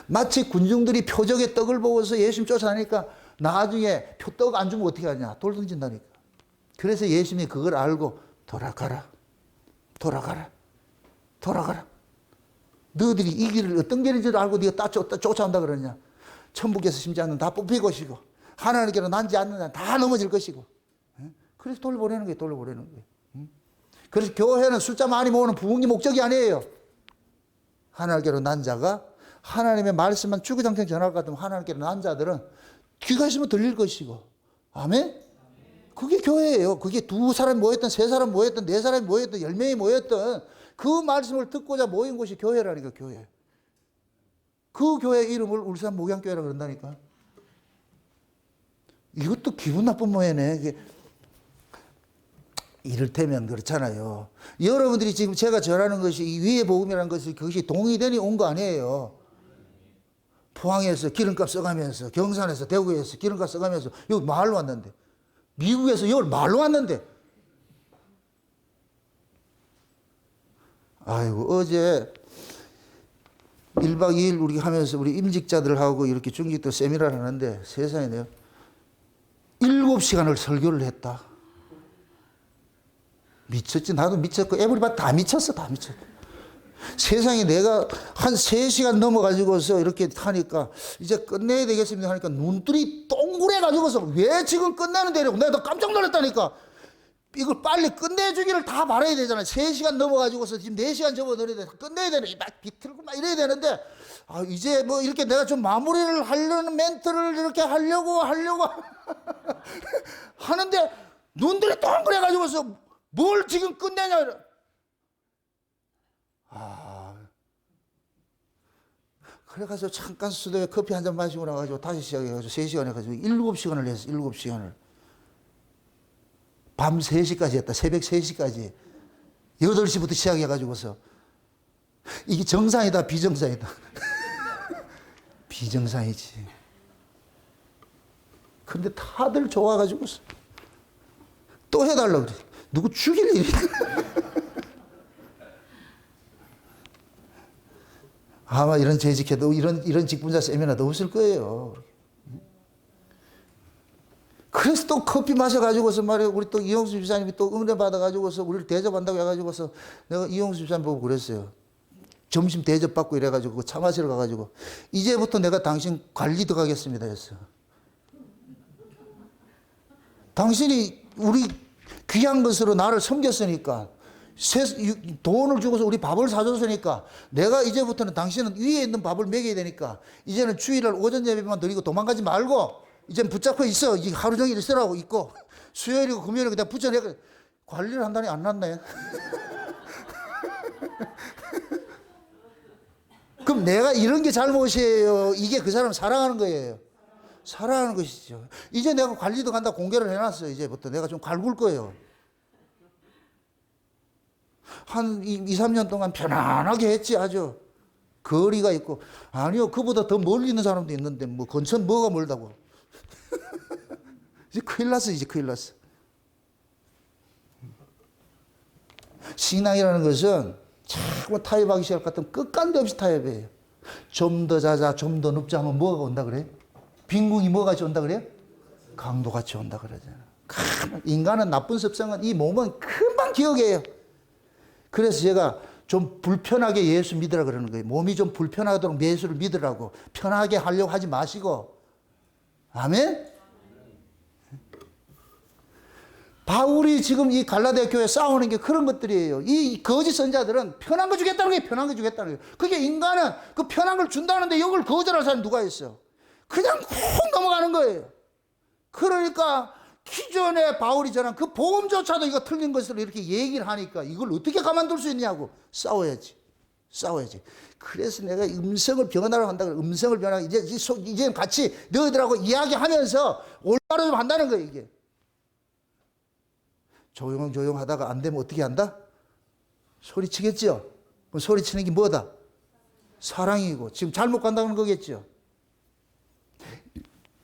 마치 군중들이 표적의 떡을 보고서 예수님 쫓아다니까 나중에 떡 안 주면 어떻게 하냐. 돌 던진다니까. 그래서 예수님이 그걸 알고 돌아가라. 너희들이 이 길을 어떤 길인지도 알고 네가 쫓아온다 그러냐. 천국에서 심장은 다 뽑힐 것이고 하나님께로 난지 않는 자는 다 넘어질 것이고. 그래서 돌려보내는 거예요. 그래서 교회는 숫자 많이 모으는 부흥이 목적이 아니에요. 하나님께로 난 자가 하나님의 말씀만 주구장창 전할 것 같으면 하나님께로 난 자들은 귀가 있으면 들릴 것이고. 아멘? 그게 교회예요. 그게 2사람 모였든 3사람 모였든 4사람이 모였든 10명이 모였든 그 말씀을 듣고자 모인 곳이 교회라니까, 교회. 그 교회 이름을 울산 목양교회라고 그런다니까. 이것도 기분 나쁜 모양이네. 이를테면 그렇잖아요. 여러분들이 지금 제가 전하는 것이 이 위의 복음이라는 것이 그것이 동의되니 온 거 아니에요. 포항에서 기름값 써가면서, 경산에서, 대구에서 기름값 써가면서 여기 말로 왔는데, 미국에서 여기 말로 왔는데, 아이고, 어제 1박 2일 우리 하면서 우리 임직자들하고 이렇게 중직들 세미나를 하는데 세상에 내가 7시간을 설교를 했다. 미쳤지. 나도 미쳤고 에브리바디 다 미쳤어. 세상에 내가 한 3시간 넘어가지고서 이렇게 하니까 이제 끝내야 되겠습니다 하니까 눈들이 동그래가지고서 왜 지금 끝내는데 이러고 내가 깜짝 놀랐다니까. 이걸 빨리 끝내주기를 다 바라야 되잖아요. 3시간 넘어가지고서 지금 4시간 접어들어야 돼. 끝내야 되네. 막 비틀고 막 이래야 되는데, 이제 뭐 이렇게 내가 좀 마무리를 하려는 멘트를 이렇게 하려고 하는데, 눈들이 동그래가지고서 뭘 지금 끝내냐. 그래가지고 잠깐 수도에 커피 한 잔 마시고 나가지고 다시 시작해가지고 3시간 해가지고 7시간을 했어. 7시간을. 밤 3시까지 했다. 새벽 3시까지. 8시부터 시작해가지고서. 이게 정상이다, 비정상이다. 비정상이지. 근데 다들 좋아가지고서 또 해달라고 그래. 누구 죽일 일이. 아마 이런 재직해도 이런 직분자 세미나도 없을 거예요. 그래서 또 커피 마셔가지고서 말이야, 우리 또 이용수 집사님이 또 은혜 받아가지고서 우리를 대접한다고 해가지고서 내가 이용수 집사님 보고 그랬어요. 점심 대접받고 이래가지고 차 마시러 가가지고 이제부터 내가 당신 관리 들어가겠습니다 했어. 당신이 우리 귀한 것으로 나를 섬겼으니까 돈을 주고서 우리 밥을 사줬으니까 내가 이제부터는 당신은 위에 있는 밥을 먹여야 되니까 이제는 주일날 오전 예배만 드리고 도망가지 말고 이제는 붙잡고 있어. 하루 종일 있으라고 있고 수요일이고 금요일이고 내가 붙여내고 관리를 한다니 안 났네. 그럼 내가 이런 게 잘못이에요? 이게 그 사람 사랑하는 거예요? 사랑하는 것이죠. 이제 내가 관리도 간다 공개를 해놨어요. 이제부터 내가 좀 갈굴 거예요. 한 2, 3년 동안 편안하게 했지 아주. 거리가 있고. 아니요, 그보다 더 멀리 있는 사람도 있는데 뭐 근처는 뭐가 멀다고. 이제 큰일 났어. 이제 큰일 났어. 신앙이라는 것은 자꾸 타협하기 시작할 것 같으면 끝간데 없이 타협해요. 좀 더 자자, 좀 더 눕자 하면 뭐가 온다 그래? 빈궁이 뭐가 같이 온다 그래? 강도같이 온다 그러잖아. 인간은 나쁜 습성은 이 몸은 금방 기억해요. 그래서 제가 좀 불편하게 예수 믿으라 그러는 거예요. 몸이 좀 불편하도록 예수를 믿으라고. 편하게 하려고 하지 마시고. 아멘? 바울이 지금 이 갈라디아 교회에 싸우는 게 그런 것들이에요. 이 거짓 선자들은 편한 거 주겠다는 거예요. 편한 거 주겠다는 거예요. 그게 인간은 그 편한 걸 준다는데 이걸 거절할 사람이 누가 있어? 그냥 훅 넘어가는 거예요. 그러니까 기존에 바울이 전한 그 복음조차도 이거 틀린 것으로 이렇게 얘기를 하니까 이걸 어떻게 가만둘 수 있냐고. 싸워야지. 그래서 내가 음성을 변화를 한다 그래. 음성을 변화하고 이제 같이 너희들하고 이야기하면서 올바로 좀 한다는 거예요, 이게. 조용 하다가 안 되면 어떻게 한다? 소리치겠죠? 그럼 소리치는 게 뭐다? 사랑이고 지금 잘못 간다는 거겠죠?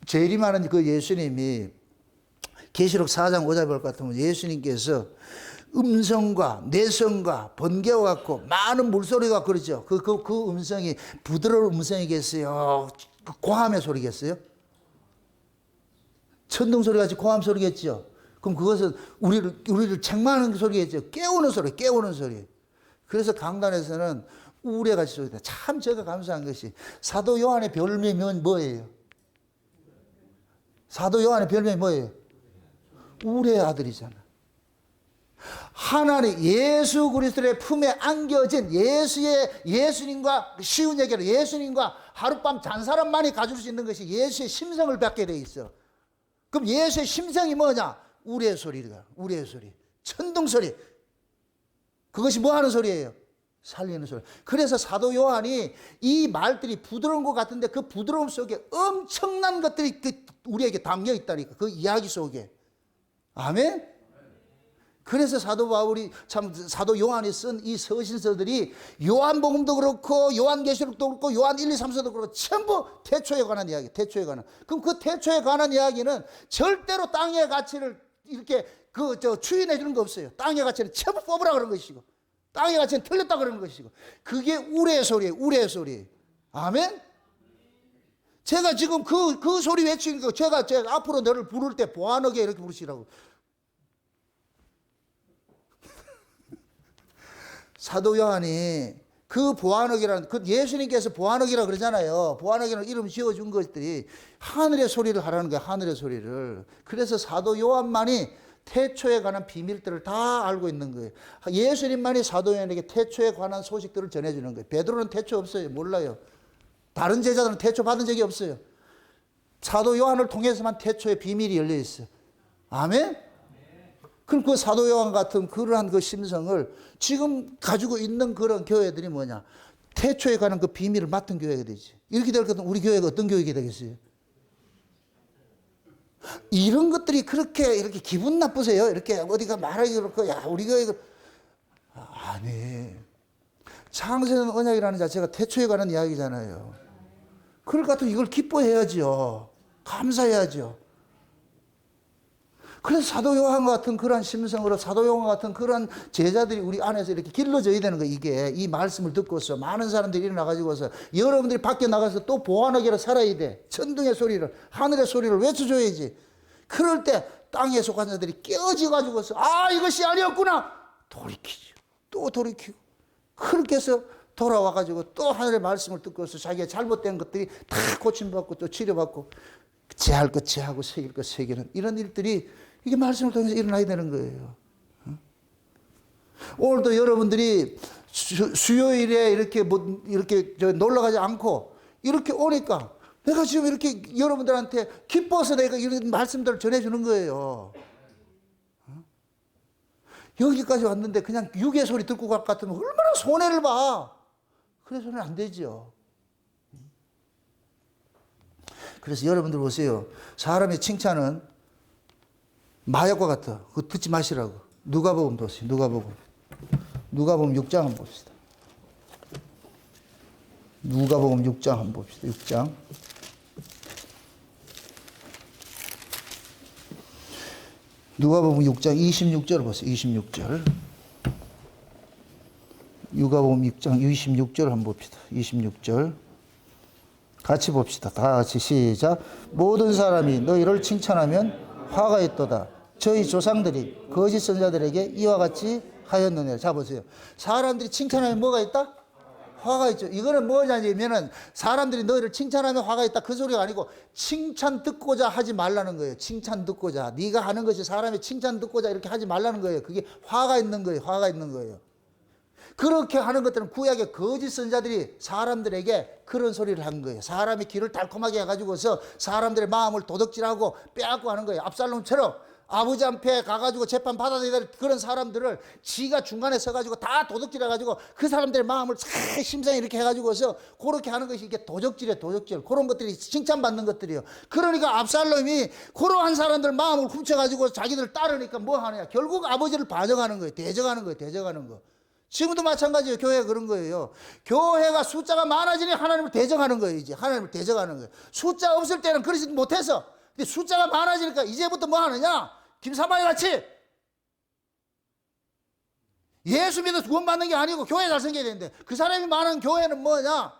재림하는 그 예수님이 계시록 4장 5절 볼 것 같으면 예수님께서 음성과 내성과 번개와 같고 많은 물소리가 그러죠. 그 음성이 부드러운 음성이겠어요? 고함의 소리겠어요? 천둥 소리 같이 고함 소리겠죠? 그럼 그것은 우리를 책망하는 소리겠죠. 깨우는 소리. 그래서 강단에서는 우레같이 소리다. 참 제가 감사한 것이 사도 요한의 별명은 뭐예요? 사도 요한의 별명이 뭐예요? 우레의 아들이잖아. 하나님 예수 그리스도의 품에 안겨진 예수님과 쉬운 얘기로 예수님과 하룻밤 잔 사람만이 가질 수 있는 것이 예수의 심성을 받게 돼 있어. 그럼 예수의 심성이 뭐냐? 우레의 소리가, 우레의 소리, 천둥 소리. 그것이 뭐 하는 소리예요? 살리는 소리. 그래서 사도 요한이 이 말들이 부드러운 것 같은데 그 부드러움 속에 엄청난 것들이 우리에게 담겨 있다니까. 그 이야기 속에. 아멘? 그래서 사도 요한이 쓴 이 서신서들이 요한복음도 그렇고 요한계시록도 그렇고 요한 1, 2, 3서도 그렇고 전부 태초에 관한 이야기, 태초에 관한. 그럼 그 태초에 관한 이야기는 절대로 땅의 가치를 이렇게 추인해 주는 거 없어요. 땅의 가치는 전부 뽑으라 그런 것이고 땅의 가치는 틀렸다 그러는 것이고 그게 우레의 소리예요. 우레의 소리. 아멘? 제가 지금 그 소리 외치는 거 제가 앞으로 너를 부를 때 보안하게 이렇게 부르시라고. 사도 요한이 그 보안옥이라는 그 예수님께서 보안옥이라고 그러잖아요. 보안옥이라는 이름 지어준 것들이 하늘의 소리를 하라는 거예요. 하늘의 소리를. 그래서 사도 요한만이 태초에 관한 비밀들을 다 알고 있는 거예요. 예수님만이 사도 요한에게 태초에 관한 소식들을 전해주는 거예요. 베드로는 태초 없어요. 몰라요. 다른 제자들은 태초 받은 적이 없어요. 사도 요한을 통해서만 태초의 비밀이 열려 있어요. 아멘? 그럼 그 사도 요한 같은 그러한 그 심성을 지금 가지고 있는 그런 교회들이 뭐냐? 태초에 관한 그 비밀을 맡은 교회가 되지. 이렇게 될 것은 우리 교회가 어떤 교회가 되겠어요? 이런 것들이 그렇게 이렇게 기분 나쁘세요? 이렇게 어디가 말하기 그렇고, 야, 우리 교회가. 아니. 창세전 언약이라는 자체가 태초에 관한 이야기잖아요. 그럴 것 같으면 이걸 기뻐해야죠. 감사해야죠. 그래서 사도 요한 같은 그런 심성으로 사도 요한 같은 그런 제자들이 우리 안에서 이렇게 길러져야 되는 거예요. 이게 이 말씀을 듣고서 많은 사람들이 일어나가지고서 여러분들이 밖에 나가서 또 보완하기로 살아야 돼. 천둥의 소리를 하늘의 소리를 외쳐줘야지. 그럴 때 땅에 속한 자들이 깨어져가지고서 이것이 아니었구나 돌이키죠. 또 돌이키고 그렇게 해서 돌아와가지고 또 하늘의 말씀을 듣고서 자기가 잘못된 것들이 다 고침받고 또 치료받고 제할 것 제하고 새길 것 새기는 이런 일들이 이게 말씀을 통해서 일어나야 되는 거예요. 오늘도 여러분들이 수요일에 이렇게 놀러 가지 않고 이렇게 오니까 내가 지금 이렇게 여러분들한테 기뻐서 내가 이런 말씀들을 전해주는 거예요. 여기까지 왔는데 그냥 육의 소리 듣고 갈 것 같으면 얼마나 손해를 봐. 그래서는 안 되죠. 그래서 여러분들 보세요. 사람의 칭찬은 마약과 같아. 그거 듣지 마시라고. 누가복음 보세요. 누가복음 6장 한번 봅시다. 누가복음 6장 한번 봅시다. 6장. 누가복음 6장 26절을 보세요. 26절. 누가복음 6장 26절 한번 봅시다. 26절. 같이 봅시다. 다 같이 시작. 모든 사람이 너희를 칭찬하면 화가 있도다. 저희 조상들이 거짓 선자들에게 이와 같이 하였느냐. 자 보세요. 사람들이 칭찬하면 뭐가 있다? 화가 있죠. 이거는 뭐냐면은 사람들이 너희를 칭찬하면 화가 있다. 그 소리가 아니고 칭찬 듣고자 하지 말라는 거예요. 칭찬 듣고자. 네가 하는 것이 사람의 칭찬 듣고자 이렇게 하지 말라는 거예요. 그게 화가 있는 거예요. 화가 있는 거예요. 그렇게 하는 것들은 구약의 거짓 선자들이 사람들에게 그런 소리를 한 거예요. 사람의 귀를 달콤하게 해가지고서 사람들의 마음을 도둑질하고 빼앗고 하는 거예요. 압살롬처럼 아버지 앞에 가가지고 재판 받아야 될 그런 사람들을 지가 중간에 서가지고 다 도둑질해가지고 그 사람들의 마음을 심상히 이렇게 해가지고서 그렇게 하는 것이 이게 도적질이에요. 도적질. 그런 것들이 칭찬받는 것들이에요. 그러니까 압살롬이 그러한 사람들 마음을 훔쳐가지고 자기들 따르니까 뭐 하느냐. 결국 아버지를 반역하는 거예요. 대적하는 거예요. 대적하는 거. 지금도 마찬가지예요. 교회가 그런 거예요. 교회가 숫자가 많아지니 하나님을 대적하는 거예요. 이제 하나님을 대적하는 거예요. 숫자 없을 때는 그러지 못해서 근데 숫자가 많아지니까 이제부터 뭐 하느냐. 김사마이 같이 예수 믿어 구원받는 게 아니고 교회 잘 생겨야 되는데 그 사람이 많은 교회는 뭐냐.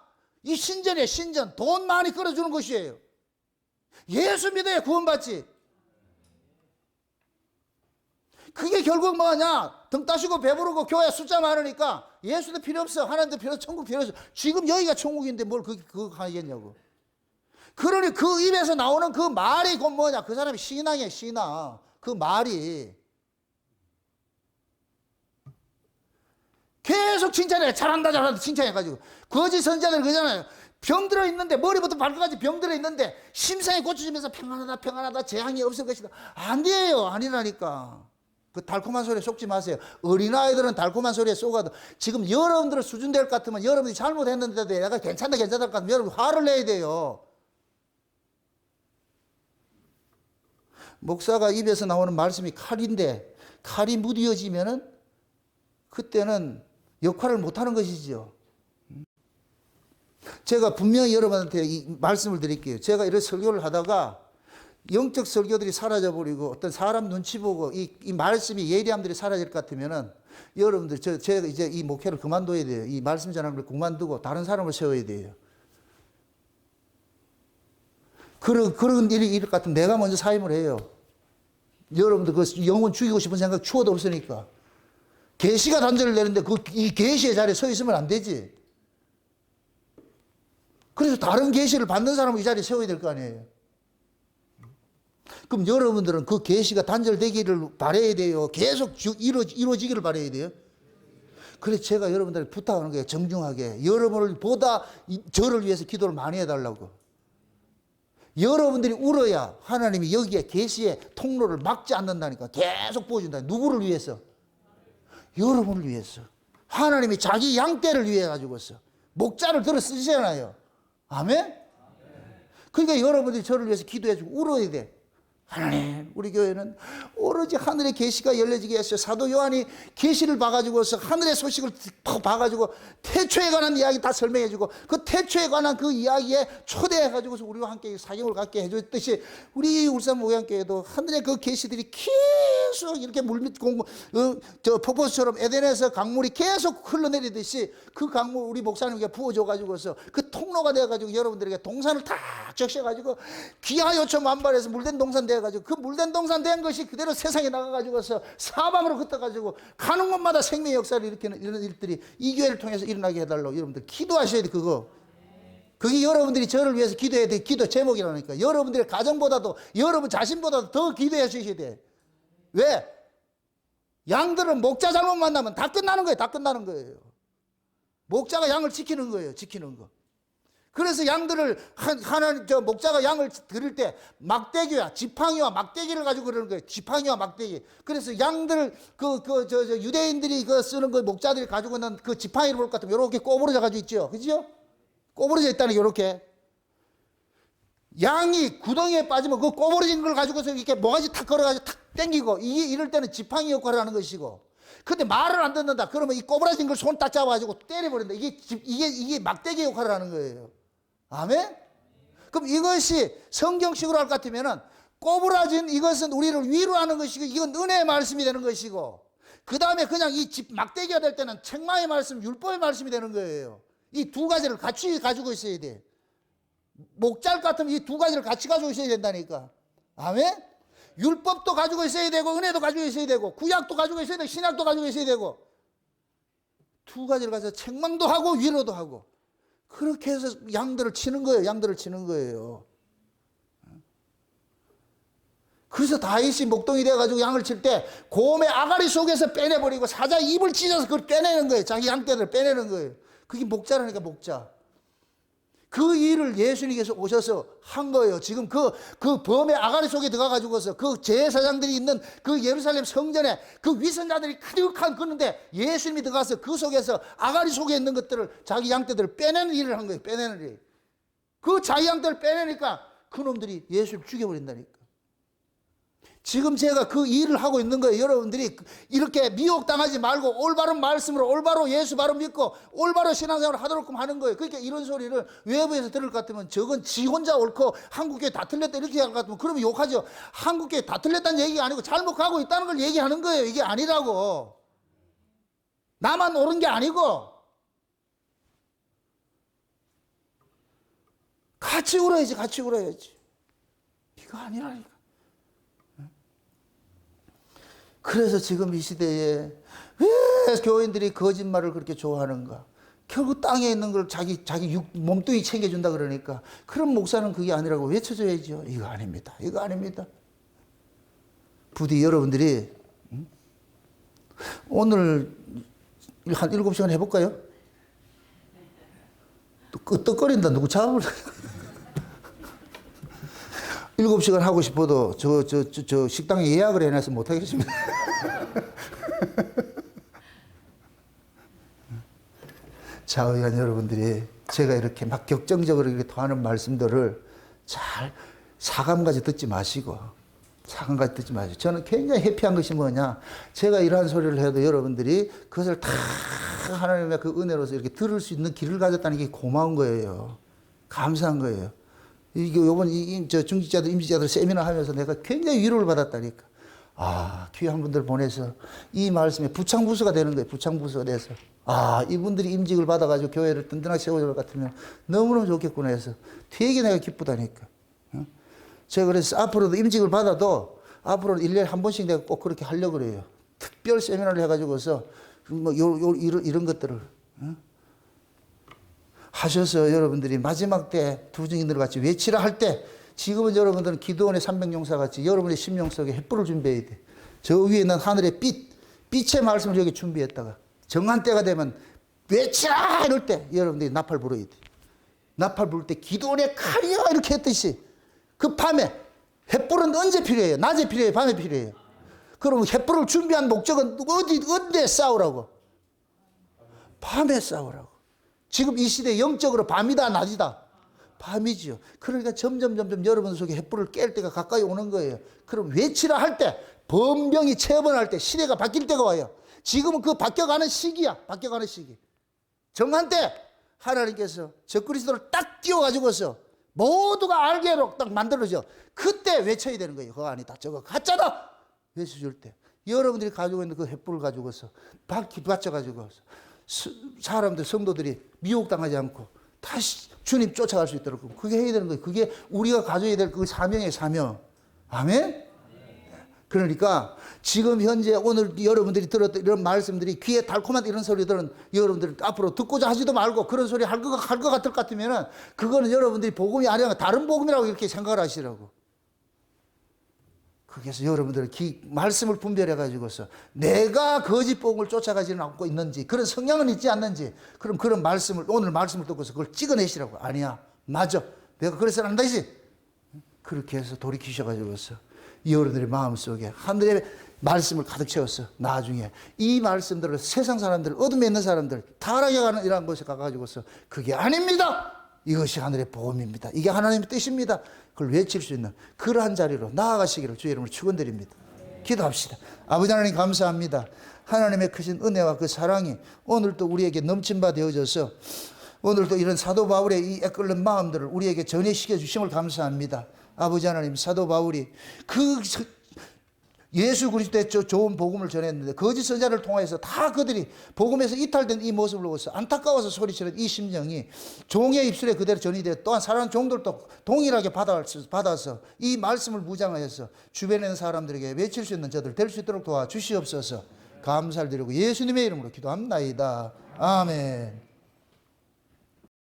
이 신전이에요. 신전. 돈 많이 끌어주는 것이에요. 예수 믿어야 구원받지. 그게 결국 뭐냐? 등 따시고 배부르고 교회 숫자 많으니까 예수도 필요 없어. 하나님도 필요 없어. 천국 필요 없어. 지금 여기가 천국인데 뭘 그거 하겠냐고. 그러니 그 입에서 나오는 그 말이 곧 뭐냐? 그 사람이 신앙이에요. 신앙. 그 말이 계속 칭찬해. 잘한다 잘한다 칭찬해가지고. 거짓 선자들 그잖아요. 병들어 있는데 머리부터 발끝까지 병들어 있는데 심상이 고쳐지면서 평안하다 평안하다 재앙이 없을 것이다. 안 돼요. 아니라니까. 그 달콤한 소리에 속지 마세요. 어린아이들은 달콤한 소리에 속아도 지금 여러분들 수준 될 것 같으면 여러분이 잘못했는데도 내가 괜찮다 괜찮다 할 것 같으면 여러분 화를 내야 돼요. 목사가 입에서 나오는 말씀이 칼인데 칼이 무뎌지면은 그때는 역할을 못하는 것이죠. 제가 분명히 여러분한테 이 말씀을 드릴게요. 제가 이런 설교를 하다가 영적 설교들이 사라져버리고 어떤 사람 눈치 보고 이 말씀이 예리함들이 사라질 것 같으면은 여러분들 제가 이제 이 목회를 그만둬야 돼요. 이 말씀 전하는 걸 그만두고 다른 사람을 세워야 돼요. 그런 일이 일을 것 같으면 내가 먼저 사임을 해요. 여러분들 그 영혼 죽이고 싶은 생각 추워도 없으니까. 계시가 단절을 내는데 이 계시의 자리에 서 있으면 안 되지. 그래서 다른 계시를 받는 사람을 이 자리에 세워야 될 거 아니에요. 그럼 여러분들은 그 계시가 단절되기를 바라야 돼요. 계속 이루어지기를 바라야 돼요. 그래서 제가 여러분들에게 부탁하는 거예요. 정중하게. 여러분을 보다 저를 위해서 기도를 많이 해달라고. 여러분들이 울어야 하나님이 여기에 계시의 통로를 막지 않는다니까. 계속 부어준다. 누구를 위해서? 여러분을 위해서. 하나님이 자기 양떼를 위해 가지고서 목자를 들어 쓰시잖아요. 아멘? 그러니까 여러분들이 저를 위해서 기도해주고 울어야 돼. 하나님, 우리 교회는 오로지 하늘의 계시가 열려지게 했어요. 사도 요한이 계시를 봐가지고서 하늘의 소식을 봐가지고 태초에 관한 이야기 다 설명해주고 그 태초에 관한 그 이야기에 초대해가지고서 우리와 함께 사경을 갖게 해줬듯이 우리 울산 목양교회도 하늘의 그 계시들이 계속 이렇게 저 폭포수처럼 에덴에서 강물이 계속 흘러내리듯이 그 강물 우리 목사님께 부어줘가지고서 그 통로가 돼가지고 여러분들에게 동산을 다 적셔가지고 귀하요초 만발해서 물된 동산 돼가지고 그 물된 동산 된 것이 그대로 세상에 나가가지고서 사방으로 흩어가지고 가는 곳마다 생명의 역사를 일으키는 이런 일들이 이 교회를 통해서 일어나게 해달라고 여러분들 기도하셔야 돼. 그게 여러분들이 저를 위해서 기도해야 돼. 기도 제목이라니까. 여러분들의 가정보다도 여러분 자신보다도 더 기도해 주셔야 돼. 왜? 양들은 목자 잘못 만나면 다 끝나는 거예요. 다 끝나는 거예요. 목자가 양을 지키는 거예요. 지키는 거. 그래서 양들을 목자가 양을 들을 때 막대기와 지팡이와 막대기를 가지고 그러는 거예요. 지팡이와 막대기. 그래서 양들 유대인들이 쓰는 그 목자들이 가지고 있는 그 지팡이를 볼 것 같으면 이렇게 꼬부러져 가지고 있죠. 그죠? 꼬부러져 있다는 게 이렇게. 양이 구덩이에 빠지면 그 꼬부러진 걸 가지고서 이렇게 모가지 탁 걸어가지고 탁 당기고 이럴 때는 지팡이 역할을 하는 것이고. 근데 말을 안 듣는다. 그러면 이 꼬부러진 걸 손 딱 잡아가지고 때려버린다. 이게 막대기 역할을 하는 거예요. 아멘? 그럼 이것이 성경식으로 할 것 같으면은 꼬부라진 이것은 우리를 위로하는 것이고 이건 은혜의 말씀이 되는 것이고 그 다음에 그냥 이 막대기가 될 때는 책망의 말씀, 율법의 말씀이 되는 거예요. 이 두 가지를 같이 가지고 있어야 돼. 목잘 같으면 이 두 가지를 같이 가지고 있어야 된다니까. 아멘? 율법도 가지고 있어야 되고 은혜도 가지고 있어야 되고 구약도 가지고 있어야 되고 신약도 가지고 있어야 되고 두 가지를 가져서 책망도 하고 위로도 하고 그렇게 해서 양들을 치는 거예요. 양들을 치는 거예요. 그래서 다윗이 목동이 돼가지고 양을 칠 때 곰의 아가리 속에서 빼내버리고 사자 입을 찢어서 그걸 빼내는 거예요. 자기 양떼들을 빼내는 거예요. 그게 목자라니까 목자. 그 일을 예수님께서 오셔서 한 거예요. 지금 그 범의 아가리 속에 들어가가지고서 그 제사장들이 있는 그 예루살렘 성전에 그 위선자들이 가득한 그런데 예수님이 들어가서 그 속에서 아가리 속에 있는 것들을 자기 양떼들을 빼내는 일을 한 거예요. 빼내는 일. 그 자기 양떼를 빼내니까 그놈들이 예수를 죽여버린다니까. 지금 제가 그 일을 하고 있는 거예요. 여러분들이 이렇게 미혹당하지 말고 올바른 말씀으로 올바로 예수 바로 믿고 올바로 신앙생활을 하도록 하는 거예요. 그러니까 이런 소리를 외부에서 들을 것 같으면 저건 지 혼자 옳고 한국교회 다 틀렸다 이렇게 할 것 같으면 그러면 욕하죠. 한국교회 다 틀렸다는 얘기가 아니고 잘못 가고 있다는 걸 얘기하는 거예요. 이게 아니라고. 나만 옳은 게 아니고 같이 울어야지. 같이 울어야지. 이거 아니라니까. 그래서 지금 이 시대에 왜 교인들이 거짓말을 그렇게 좋아하는가? 결국 땅에 있는 걸 자기 몸뚱이 챙겨준다 그러니까 그런 목사는 그게 아니라고 외쳐줘야죠. 이거 아닙니다. 이거 아닙니다. 부디 여러분들이 오늘 한 7시간 해볼까요? 또 끄떡거린다. 누구 잡을 7시간 하고 싶어도 저 식당에 예약을 해놔서 못하겠습니다. 자의원 여러분들이 제가 이렇게 막 격정적으로 이렇게 토하는 말씀들을 잘 사감까지 듣지 마시고 저는 굉장히 해피한 것이 뭐냐. 제가 이러한 소리를 해도 여러분들이 그것을 다 하나님의 그 은혜로서 이렇게 들을 수 있는 길을 가졌다는 게 고마운 거예요. 감사한 거예요. 요번 중직자들, 임직자들 세미나 하면서 내가 굉장히 위로를 받았다니까. 귀한 분들 보내서 이 말씀에 부창부수가 되는 거예요. 부창부수가 돼서. 이분들이 임직을 받아가지고 교회를 든든하게 세워줄 것 같으면 너무너무 좋겠구나 해서 되게 내가 기쁘다니까. 제가 그래서 앞으로도 임직을 받아도 앞으로는 1년에 한 번씩 내가 꼭 그렇게 하려고 그래요. 특별 세미나를 해가지고서 이런 것들을. 하셔서 여러분들이 마지막 때 두중인들 같이 외치라 할 때 지금은 여러분들은 기도원의 300용사 같이 여러분의 심령 속에 횃불을 준비해야 돼. 저 위에 있는 하늘의 빛의 말씀을 여기 준비했다가 정한 때가 되면 외치라 이럴 때 여러분들이 나팔 불어야 돼. 나팔 부를 때 기도원의 칼이야 이렇게 했듯이 그 밤에 횃불은 언제 필요해요? 낮에 필요해요? 밤에 필요해요? 그러면 횃불을 준비한 목적은 어디에 싸우라고? 밤에 싸우라고. 지금 이 시대 영적으로 밤이다 낮이다? 밤이지요. 그러니까 점점 여러분 속에 횃불을 깰 때가 가까이 오는 거예요. 그럼 외치라 할 때 번병이 체험할 때 시대가 바뀔 때가 와요. 지금은 그 바뀌어가는 시기야. 바뀌어가는 시기. 정한 때 하나님께서 적그리스도를 딱 띄워가지고서 모두가 알게로 딱 만들어져. 그때 외쳐야 되는 거예요. 그거 아니다. 저거 가짜다. 외쳐줄 때. 여러분들이 가지고 있는 그 횃불을 가지고서 바퀴 받쳐가지고 사람들, 성도들이 미혹당하지 않고 다시 주님 쫓아갈 수 있도록 그게 해야 되는 거예요. 그게 우리가 가져야 될 그 사명의 사명. 아멘? 그러니까 지금 현재 오늘 여러분들이 들었던 이런 말씀들이 귀에 달콤한 이런 소리들은 여러분들 앞으로 듣고자 하지도 말고 그런 소리 할 것 같을 것 같으면은 그거는 여러분들이 복음이 아니라 다른 복음이라고 이렇게 생각을 하시라고. 그래서 여러분들 말씀을 분별해 가지고서 내가 거짓 복음을 쫓아가지는 않고 있는지 그런 성향은 있지 않는지 그럼 그런 말씀을 오늘 말씀을 듣고서 그걸 찍어내시라고. 아니야, 맞아, 내가 그래서는 안 되지. 그렇게 해서 돌이키셔 가지고서 여러분들의 마음속에 하늘의 말씀을 가득 채웠어. 나중에 이 말씀들을 세상 사람들, 어둠에 있는 사람들, 타락해 가는 이러한 곳에 가가지고서 그게 아닙니다, 이것이 하늘의 복음입니다, 이게 하나님의 뜻입니다, 그걸 외칠 수 있는 그러한 자리로 나아가시기를 주의 이름으로 축원드립니다. 기도합시다. 아버지 하나님 감사합니다. 하나님의 크신 은혜와 그 사랑이 오늘도 우리에게 넘친 바 되어져서 오늘도 이런 사도 바울의 이 애끓는 마음들을 우리에게 전해시켜 주심을 감사합니다. 아버지 하나님, 사도 바울이 그 예수 그리스도의 좋은 복음을 전했는데 거짓 선자를 통해서 다 그들이 복음에서 이탈된 이 모습을 보고서 안타까워서 소리치는 이 심정이 종의 입술에 그대로 전이되어 또한 사랑하는 종들도 동일하게 받아서 이 말씀을 무장하여서 주변에 있는 사람들에게 외칠 수 있는 저들 될 수 있도록 도와주시옵소서. 감사를 드리고 예수님의 이름으로 기도합나이다. 아멘.